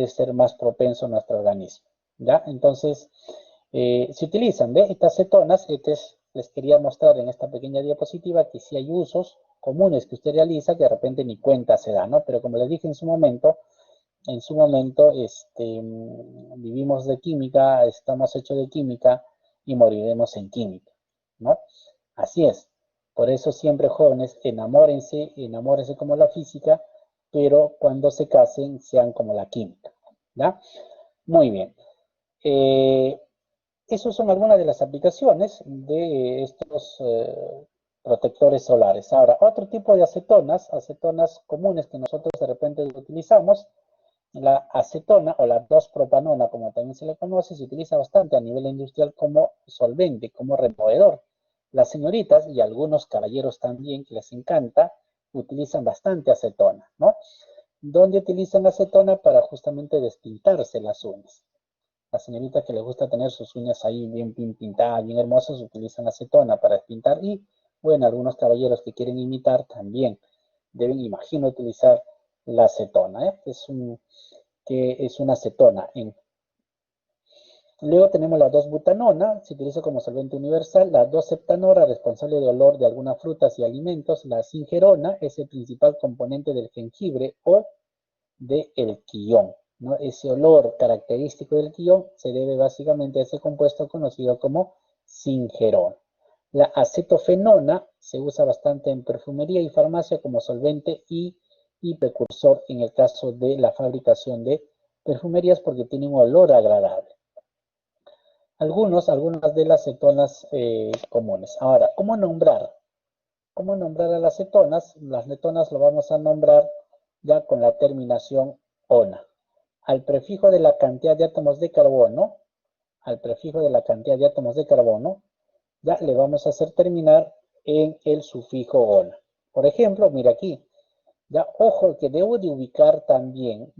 ser más propenso a nuestro organismo. ¿Ya? Entonces, se utilizan, ¿ve? Estas cetonas, les quería mostrar en esta pequeña diapositiva que sí hay usos comunes que usted realiza que de repente ni cuenta se da, ¿no? Pero como les dije en su momento, vivimos de química, estamos hechos de química y moriremos en química, ¿no? Así es. Por eso siempre jóvenes, enamórense como la física, pero cuando se casen sean como la química, ¿ya? Muy bien. Esas son algunas de las aplicaciones de estos protectores solares. Ahora, otro tipo de acetonas comunes que nosotros de repente utilizamos, la acetona o la 2-propanona, como también se le conoce, se utiliza bastante a nivel industrial como solvente, como removedor. Las señoritas y algunos caballeros también, que les encanta, utilizan bastante acetona, ¿no? ¿Dónde utilizan acetona? Para justamente despintarse las uñas. Las señoritas que les gusta tener sus uñas ahí bien pintadas, bien hermosas, utilizan acetona para despintar. Y, bueno, algunos caballeros que quieren imitar también deben, imagino, utilizar la acetona, ¿eh? Que es una acetona. Luego tenemos la 2-butanona, se utiliza como solvente universal. La 2-septanora, responsable de olor de algunas frutas y alimentos. La singerona es el principal componente del jengibre o del quillón, ¿no? Ese olor característico del quillón se debe básicamente a ese compuesto conocido como singerona. La acetofenona se usa bastante en perfumería y farmacia como solvente y precursor en el caso de la fabricación de perfumerías porque tiene un olor agradable. Algunas de las cetonas comunes. Ahora, ¿cómo nombrar? ¿Cómo nombrar a las cetonas? Las cetonas lo vamos a nombrar ya con la terminación ona. Al prefijo de la cantidad de átomos de carbono, ya le vamos a hacer terminar en el sufijo ona. Por ejemplo, mira aquí, ya ojo que debo de ubicar también,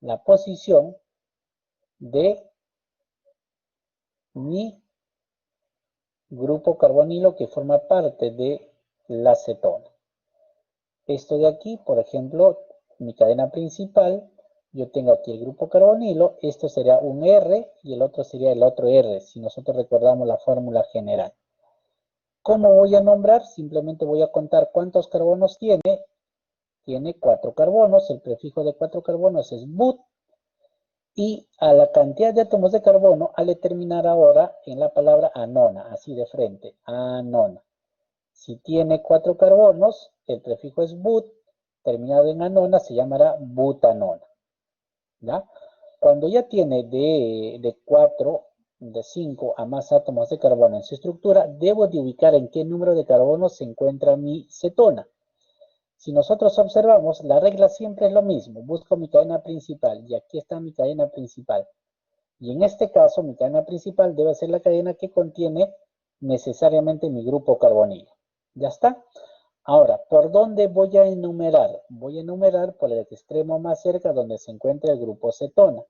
la posición de mi grupo carbonilo que forma parte de la cetona. Esto de aquí, por ejemplo, mi cadena principal, yo tengo aquí el grupo carbonilo, esto sería un R y el otro sería el otro R, si nosotros recordamos la fórmula general. ¿Cómo voy a nombrar? Simplemente voy a contar cuántos carbonos tiene. Tiene 4 carbonos, el prefijo de 4 carbonos es but, y a la cantidad de átomos de carbono, al terminar ahora en la palabra anona, así de frente, anona. Si tiene 4 carbonos, el prefijo es but, terminado en anona se llamará butanona. ¿Ya? Cuando ya tiene de 4, de 5 a más átomos de carbono en su estructura, debo de ubicar en qué número de carbonos se encuentra mi cetona. Si nosotros observamos, la regla siempre es lo mismo. Busco mi cadena principal y aquí está mi cadena principal. Y en este caso, mi cadena principal debe ser la cadena que contiene necesariamente mi grupo carbonilo. ¿Ya está? Ahora, ¿por dónde voy a enumerar? Voy a enumerar por el extremo más cerca donde se encuentra el grupo cetona.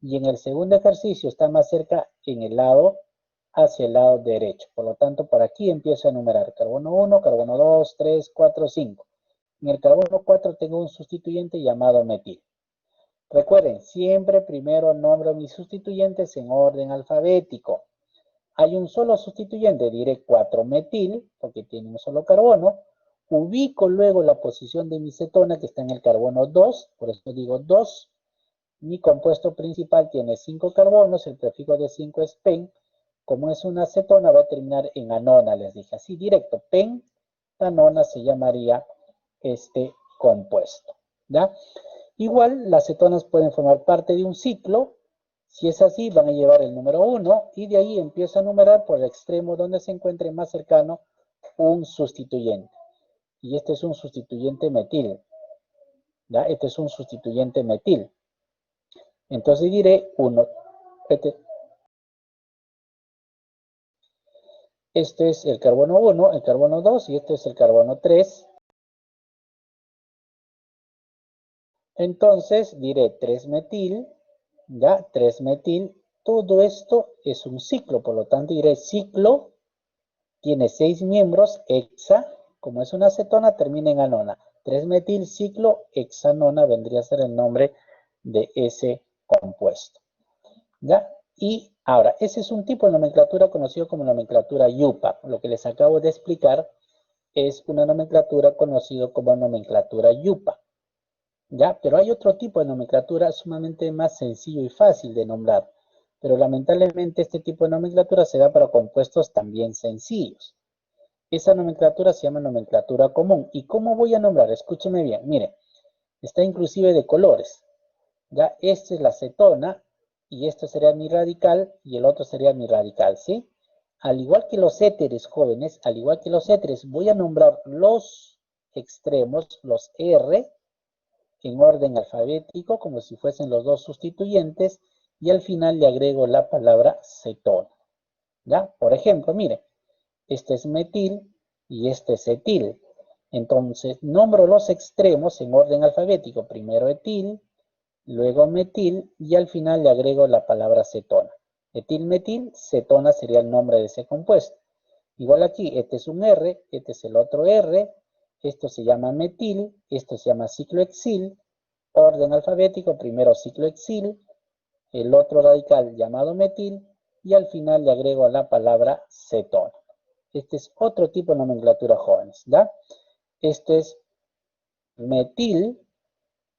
Y en el segundo ejercicio está más cerca en el lado, hacia el lado derecho. Por lo tanto, por aquí empiezo a enumerar carbono 1, carbono 2, 3, 4, 5. En el carbono 4 tengo un sustituyente llamado metil. Recuerden, siempre primero nombro mis sustituyentes en orden alfabético. Hay un solo sustituyente, diré 4-metil, porque tiene un solo carbono. Ubico luego la posición de mi cetona, que está en el carbono 2, por eso digo 2. Mi compuesto principal tiene 5 carbonos, el prefijo de 5 es pen. Como es una cetona, va a terminar en anona, les dije. Así directo, pentanona se llamaría este compuesto. ¿Ya? Igual, las cetonas pueden formar parte de un ciclo. Si es así, van a llevar el número 1 y de ahí empiezo a numerar por el extremo donde se encuentre más cercano un sustituyente. Y este es un sustituyente metil. ¿Ya? Este es un sustituyente metil. Entonces diré 1. Este es el carbono 1, el carbono 2 y este es el carbono 3. Entonces diré 3-metil, ¿ya? 3-metil. Todo esto es un ciclo, por lo tanto diré ciclo, tiene 6 miembros, hexa, como es una cetona, termina en anona. 3-metil ciclo hexanona vendría a ser el nombre de ese compuesto, ¿ya? Y ahora, ese es un tipo de nomenclatura conocido como nomenclatura IUPAC. Lo que les acabo de explicar es una nomenclatura conocida como nomenclatura IUPAC. ¿Ya? Pero hay otro tipo de nomenclatura sumamente más sencillo y fácil de nombrar. Pero lamentablemente este tipo de nomenclatura se da para compuestos también sencillos. Esa nomenclatura se llama nomenclatura común. ¿Y cómo voy a nombrar? Escúcheme bien. Mire, está inclusive de colores. ¿Ya? Esta es la cetona y esto sería mi radical y el otro sería mi radical, ¿sí? Al igual que los éteres, jóvenes, al igual que los éteres, voy a nombrar los extremos, los R, en orden alfabético, como si fuesen los dos sustituyentes, y al final le agrego la palabra cetona. ¿Ya? Por ejemplo, mire, este es metil y este es etil. Entonces, nombro los extremos en orden alfabético. Primero etil, luego metil, y al final le agrego la palabra cetona. Etil-metil, cetona sería el nombre de ese compuesto. Igual aquí, este es un R, este es el otro R, esto se llama metil, esto se llama ciclohexil, orden alfabético, primero ciclohexil, el otro radical llamado metil, y al final le agrego la palabra cetona. Este es otro tipo de nomenclatura, jóvenes, ¿ya? Esto es metil,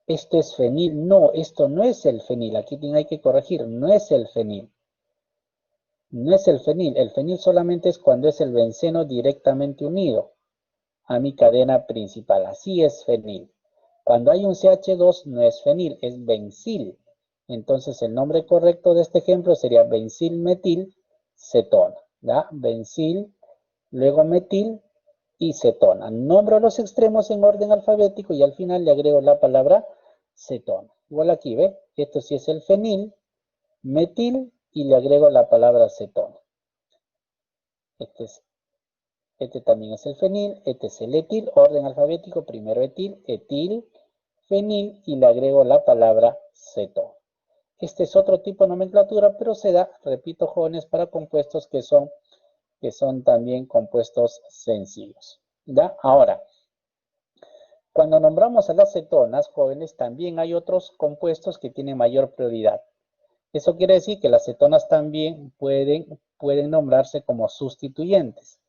esto es fenil. No, esto no es el fenil, aquí hay que corregir, no es el fenil. No es el fenil solamente es cuando es el benceno directamente unido a mi cadena principal, así es fenil. Cuando hay un CH2 no es fenil, es bencil. Entonces el nombre correcto de este ejemplo sería bencil-metil cetona. ¿Ya? Bencil, luego metil y cetona. Nombro los extremos en orden alfabético y al final le agrego la palabra cetona. Igual aquí, ¿ve? Esto sí es el fenil, metil y le agrego la palabra cetona. Este también es el fenil, este es el etil, orden alfabético, primero etil, etil, fenil y le agrego la palabra cetona. Este es otro tipo de nomenclatura, pero se da, repito, jóvenes, para compuestos que son también compuestos sencillos. ¿Ya? Ahora, Cuando nombramos a las cetonas, jóvenes, también hay otros compuestos que tienen mayor prioridad. Eso quiere decir que las cetonas también pueden nombrarse como sustituyentes.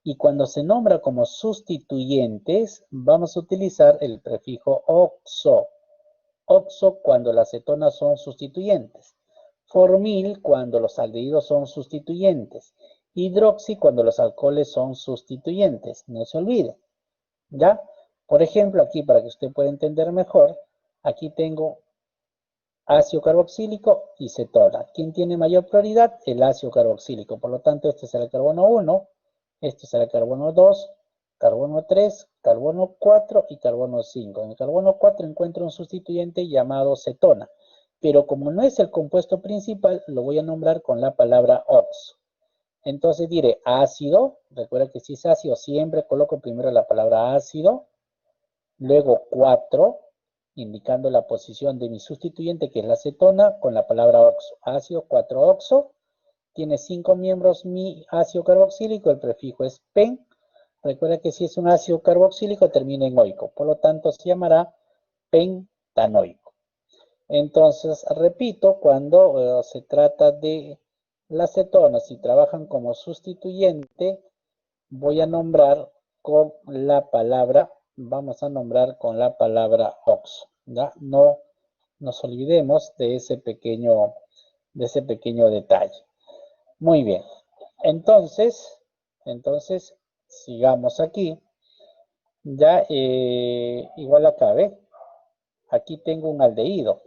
Y cuando se nombra como sustituyentes, vamos a utilizar el prefijo oxo. Oxo cuando las cetonas son sustituyentes. Formil cuando los aldehídos son sustituyentes. Hidroxi cuando los alcoholes son sustituyentes. No se olvide. ¿Ya? Por ejemplo, aquí para que usted pueda entender mejor, aquí tengo ácido carboxílico y cetona. ¿Quién tiene mayor prioridad? El ácido carboxílico. Por lo tanto, este será el carbono 1, este será el carbono 2, carbono 3, carbono 4 y carbono 5. En el carbono 4 encuentro un sustituyente llamado cetona. Pero como no es el compuesto principal, lo voy a nombrar con la palabra oxo. Entonces diré ácido. Recuerda que si es ácido, siempre coloco primero la palabra ácido. Luego 4, indicando la posición de mi sustituyente, que es la cetona, con la palabra oxo. Ácido 4-oxo. Tiene 5 miembros mi ácido carboxílico, el prefijo es pen. Recuerda que si es un ácido carboxílico termina en oico, por lo tanto se llamará pentanoico. Entonces, repito, cuando se trata de las cetonas, si trabajan como sustituyente, voy a nombrar con la palabra, vamos a nombrar con la palabra oxo, ¿ya? No nos olvidemos de ese pequeño detalle. Muy bien, entonces sigamos aquí. Ya igual acá, ¿ve? Aquí tengo un aldehído.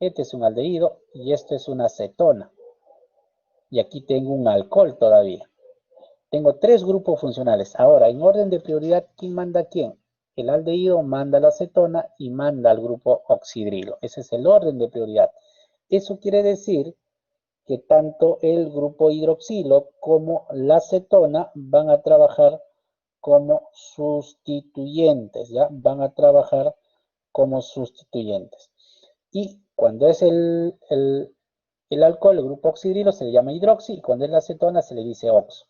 Este es un aldehído y esto es una cetona. Y aquí tengo un alcohol todavía. Tengo 3 grupos funcionales. Ahora, en orden de prioridad, ¿quién manda a quién? El aldehído manda a la cetona y manda al grupo oxidrilo. Ese es el orden de prioridad. Eso quiere decir que tanto el grupo hidroxilo como la cetona van a trabajar como sustituyentes, ¿ya? Van a trabajar como sustituyentes. Y cuando es el alcohol, el grupo oxidrilo, se le llama hidroxi, y cuando es la cetona se le dice oxo.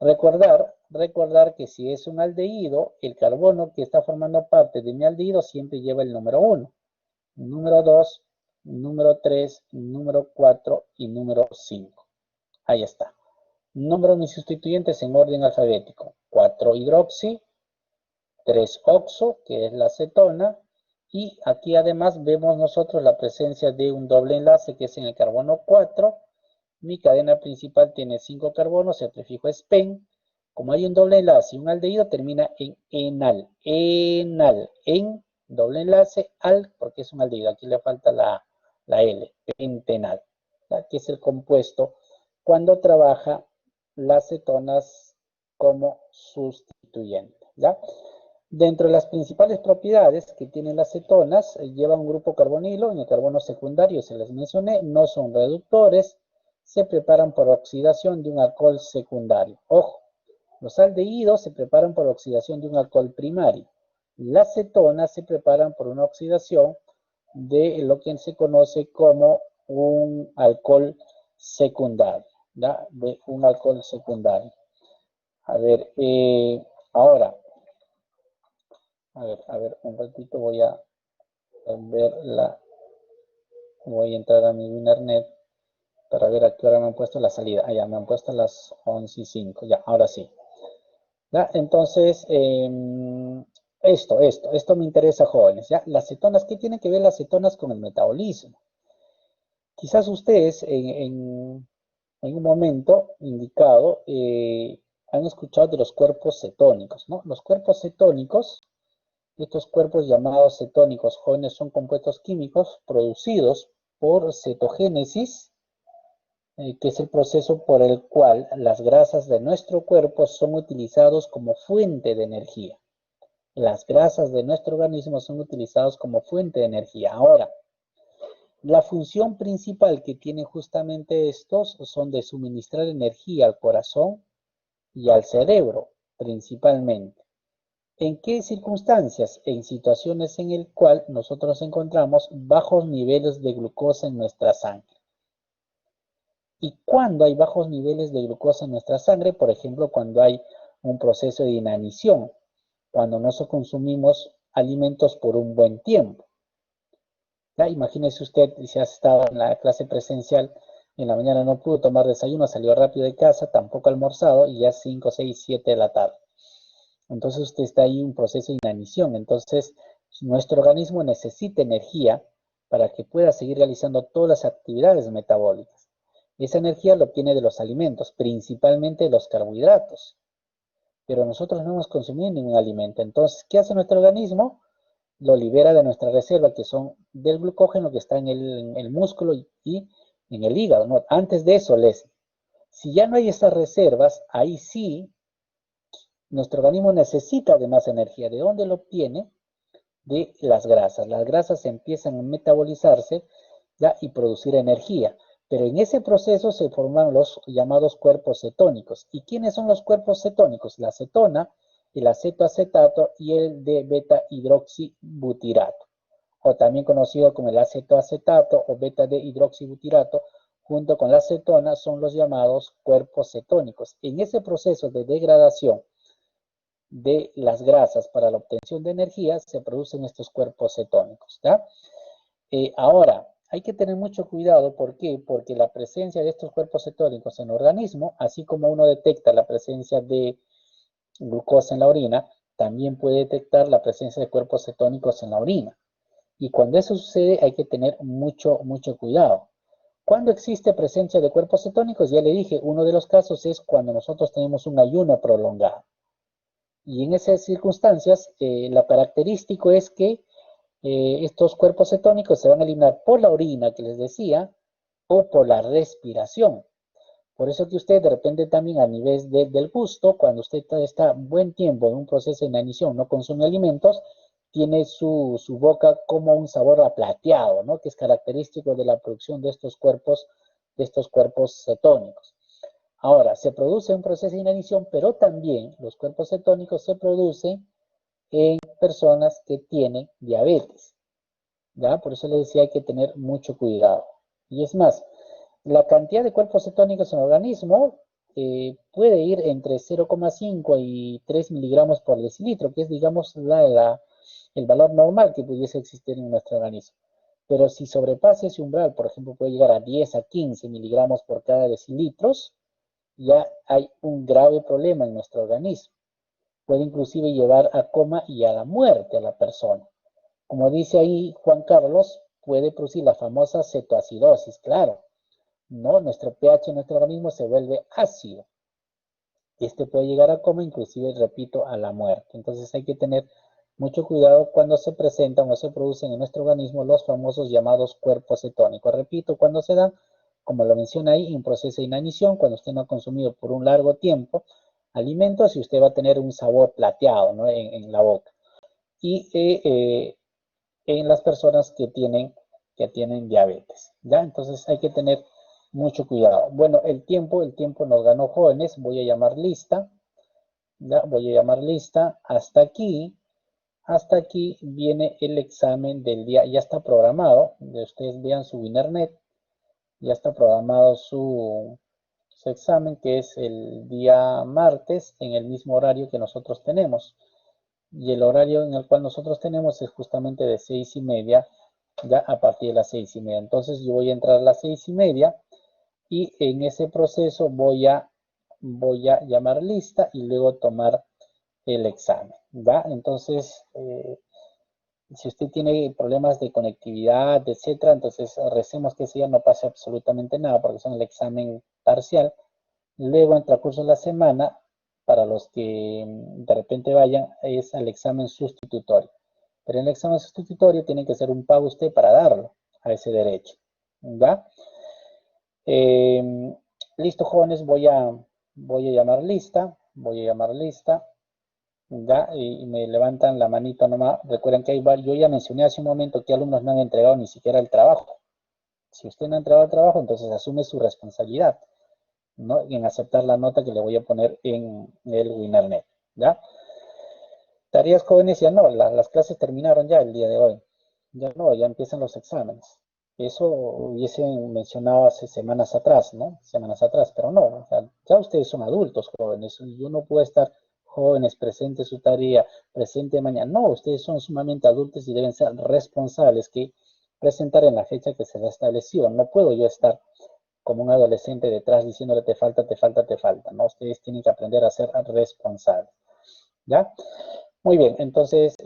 Recordar que si es un aldehído, el carbono que está formando parte de mi aldehído siempre lleva el número 1, número 2, número 3, número 4 y número 5. Ahí está. Nombro mis sustituyentes en orden alfabético. 4-hidroxi, 3-oxo, que es la cetona, y aquí además vemos nosotros la presencia de un doble enlace que es en el carbono 4. Mi cadena principal tiene 5 carbonos, el prefijo es pen. Como hay un doble enlace y un aldehído, termina en enal. Enal, en, doble enlace, al, porque es un aldehído. Aquí le falta la L, pentenal, ¿ya? Que es el compuesto cuando trabaja las cetonas como sustituyente, ¿ya? Dentro de las principales propiedades que tienen las cetonas, llevan un grupo carbonilo, en el carbono secundario se les mencioné, no son reductores, se preparan por oxidación de un alcohol secundario. Ojo, los aldehídos se preparan por oxidación de un alcohol primario. Las cetonas se preparan por una oxidación de lo que se conoce como un alcohol secundario, ¿ya? De un alcohol secundario. A ver, ahora, a ver, un ratito voy a voy a entrar a mi Winnernet para ver a qué hora me han puesto la salida. Ah, ya, me han puesto las 11:05, ya, ahora sí. ¿Ya? Entonces, esto me interesa, jóvenes, ¿ya? Las cetonas, ¿qué tienen que ver las cetonas con el metabolismo? Quizás ustedes en un momento indicado han escuchado de los cuerpos cetónicos, ¿no? Los cuerpos cetónicos, estos cuerpos llamados cetónicos jóvenes, son compuestos químicos producidos por cetogénesis, que es el proceso por el cual las grasas de nuestro cuerpo son utilizados como fuente de energía. Las grasas de nuestro organismo son utilizadas como fuente de energía. Ahora, la función principal que tienen justamente estos son de suministrar energía al corazón y al cerebro, principalmente. ¿En qué circunstancias? En situaciones en el cual nosotros encontramos bajos niveles de glucosa en nuestra sangre. Y cuando hay bajos niveles de glucosa en nuestra sangre, por ejemplo, cuando hay un proceso de inanición, cuando no consumimos alimentos por un buen tiempo. ¿Ya? Imagínese usted, si ha estado en la clase presencial, en la mañana no pudo tomar desayuno, salió rápido de casa, tampoco ha almorzado, y ya es 5, 6, 7 de la tarde. Entonces usted está ahí en un proceso de inanición. Entonces nuestro organismo necesita energía para que pueda seguir realizando todas las actividades metabólicas. Esa energía lo obtiene de los alimentos, principalmente de los carbohidratos. Pero nosotros no hemos consumido ningún alimento. Entonces, ¿qué hace nuestro organismo? Lo libera de nuestra reserva, que son del glucógeno que está en el músculo y en el hígado, ¿no? Antes de eso, si ya no hay esas reservas, ahí sí nuestro organismo necesita de más energía. ¿De dónde lo obtiene? De las grasas. Las grasas empiezan a metabolizarse, ¿ya? Y producir energía. Pero en ese proceso se forman los llamados cuerpos cetónicos. ¿Y quiénes son los cuerpos cetónicos? La acetona, el acetoacetato y el de beta hidroxibutirato, o también conocido como el acetoacetato o beta de hidroxibutirato, junto con la acetona, son los llamados cuerpos cetónicos. En ese proceso de degradación de las grasas para la obtención de energía se producen estos cuerpos cetónicos, ¿ya? Ahora, hay que tener mucho cuidado, ¿por qué? Porque la presencia de estos cuerpos cetónicos en el organismo, así como uno detecta la presencia de glucosa en la orina, también puede detectar la presencia de cuerpos cetónicos en la orina. Y cuando eso sucede hay que tener mucho cuidado. Cuando existe presencia de cuerpos cetónicos, ya le dije, uno de los casos es cuando nosotros tenemos un ayuno prolongado. Y en esas circunstancias, lo característico es que estos cuerpos cetónicos se van a eliminar por la orina, que les decía, o por la respiración. Por eso que usted de repente también a nivel del gusto, cuando usted está buen tiempo en un proceso de inanición, no consume alimentos, tiene su boca como un sabor a plateado, ¿no? Que es característico de la producción de estos cuerpos cetónicos. Ahora, se produce un proceso de inanición, pero también los cuerpos cetónicos se producen en personas que tienen diabetes, ¿ya? Por eso les decía hay que tener mucho cuidado. Y es más, la cantidad de cuerpos cetónicos en el organismo puede ir entre 0,5 y 3 miligramos por decilitro, que es, digamos, el valor normal que pudiese existir en nuestro organismo. Pero si sobrepasa ese umbral, por ejemplo, puede llegar a 10 a 15 miligramos por cada decilitros, ya hay un grave problema en nuestro organismo. Puede inclusive llevar a coma y a la muerte a la persona. Como dice ahí Juan Carlos, puede producir la famosa cetoacidosis, claro. No, nuestro pH en nuestro organismo se vuelve ácido. Este puede llegar a coma, inclusive, repito, a la muerte. Entonces hay que tener mucho cuidado cuando se presentan o se producen en nuestro organismo los famosos llamados cuerpos cetónicos. Repito, cuando se dan, como lo menciona ahí, en proceso de inanición, cuando usted no ha consumido por un largo tiempo alimentos y usted va a tener un sabor plateado, ¿no? en la boca. Y en las personas que tienen diabetes, ¿ya? Entonces hay que tener mucho cuidado. Bueno, el tiempo nos ganó, jóvenes. Voy a llamar lista, ¿ya? Voy a llamar lista. Hasta aquí viene el examen del día. Ya está programado. Ustedes vean su Winnernet. Ya está programado su examen, que es el día martes, en el mismo horario que nosotros tenemos. Y el horario en el cual nosotros tenemos es justamente de 6:30, ya a partir de las 6:30. Entonces yo voy a entrar a las 6:30 y en ese proceso voy a llamar lista y luego tomar el examen, ¿ya? Entonces, si usted tiene problemas de conectividad, etcétera, entonces recemos que ese día no pase absolutamente nada porque son el examen parcial. Luego, en el transcurso de la semana, para los que de repente vayan, es al examen sustitutorio. Pero en el examen sustitutorio tiene que hacer un pago usted para darlo a ese derecho, ¿ya? Listo, jóvenes, voy a llamar lista, ¿ya? Y me levantan la manito nomás. Recuerden que yo ya mencioné hace un momento que alumnos no han entregado ni siquiera el trabajo. Si usted no ha entregado el trabajo, entonces asume su responsabilidad, ¿no? En aceptar la nota que le voy a poner en el Winnernet, ¿ya? Tareas jóvenes ya no, las clases terminaron ya el día de hoy. Ya no, ya empiezan los exámenes. Eso hubiese mencionado hace semanas atrás, ¿no? Semanas atrás, pero no, o sea, ya ustedes son adultos jóvenes y yo no puedo estar jóvenes, presente su tarea, presente mañana. No, ustedes son sumamente adultos y deben ser responsables que presentar en la fecha que se les estableció. No puedo yo estar como un adolescente detrás diciéndole te falta, te falta, te falta, ¿no? Ustedes tienen que aprender a ser responsables, ¿ya? Muy bien, entonces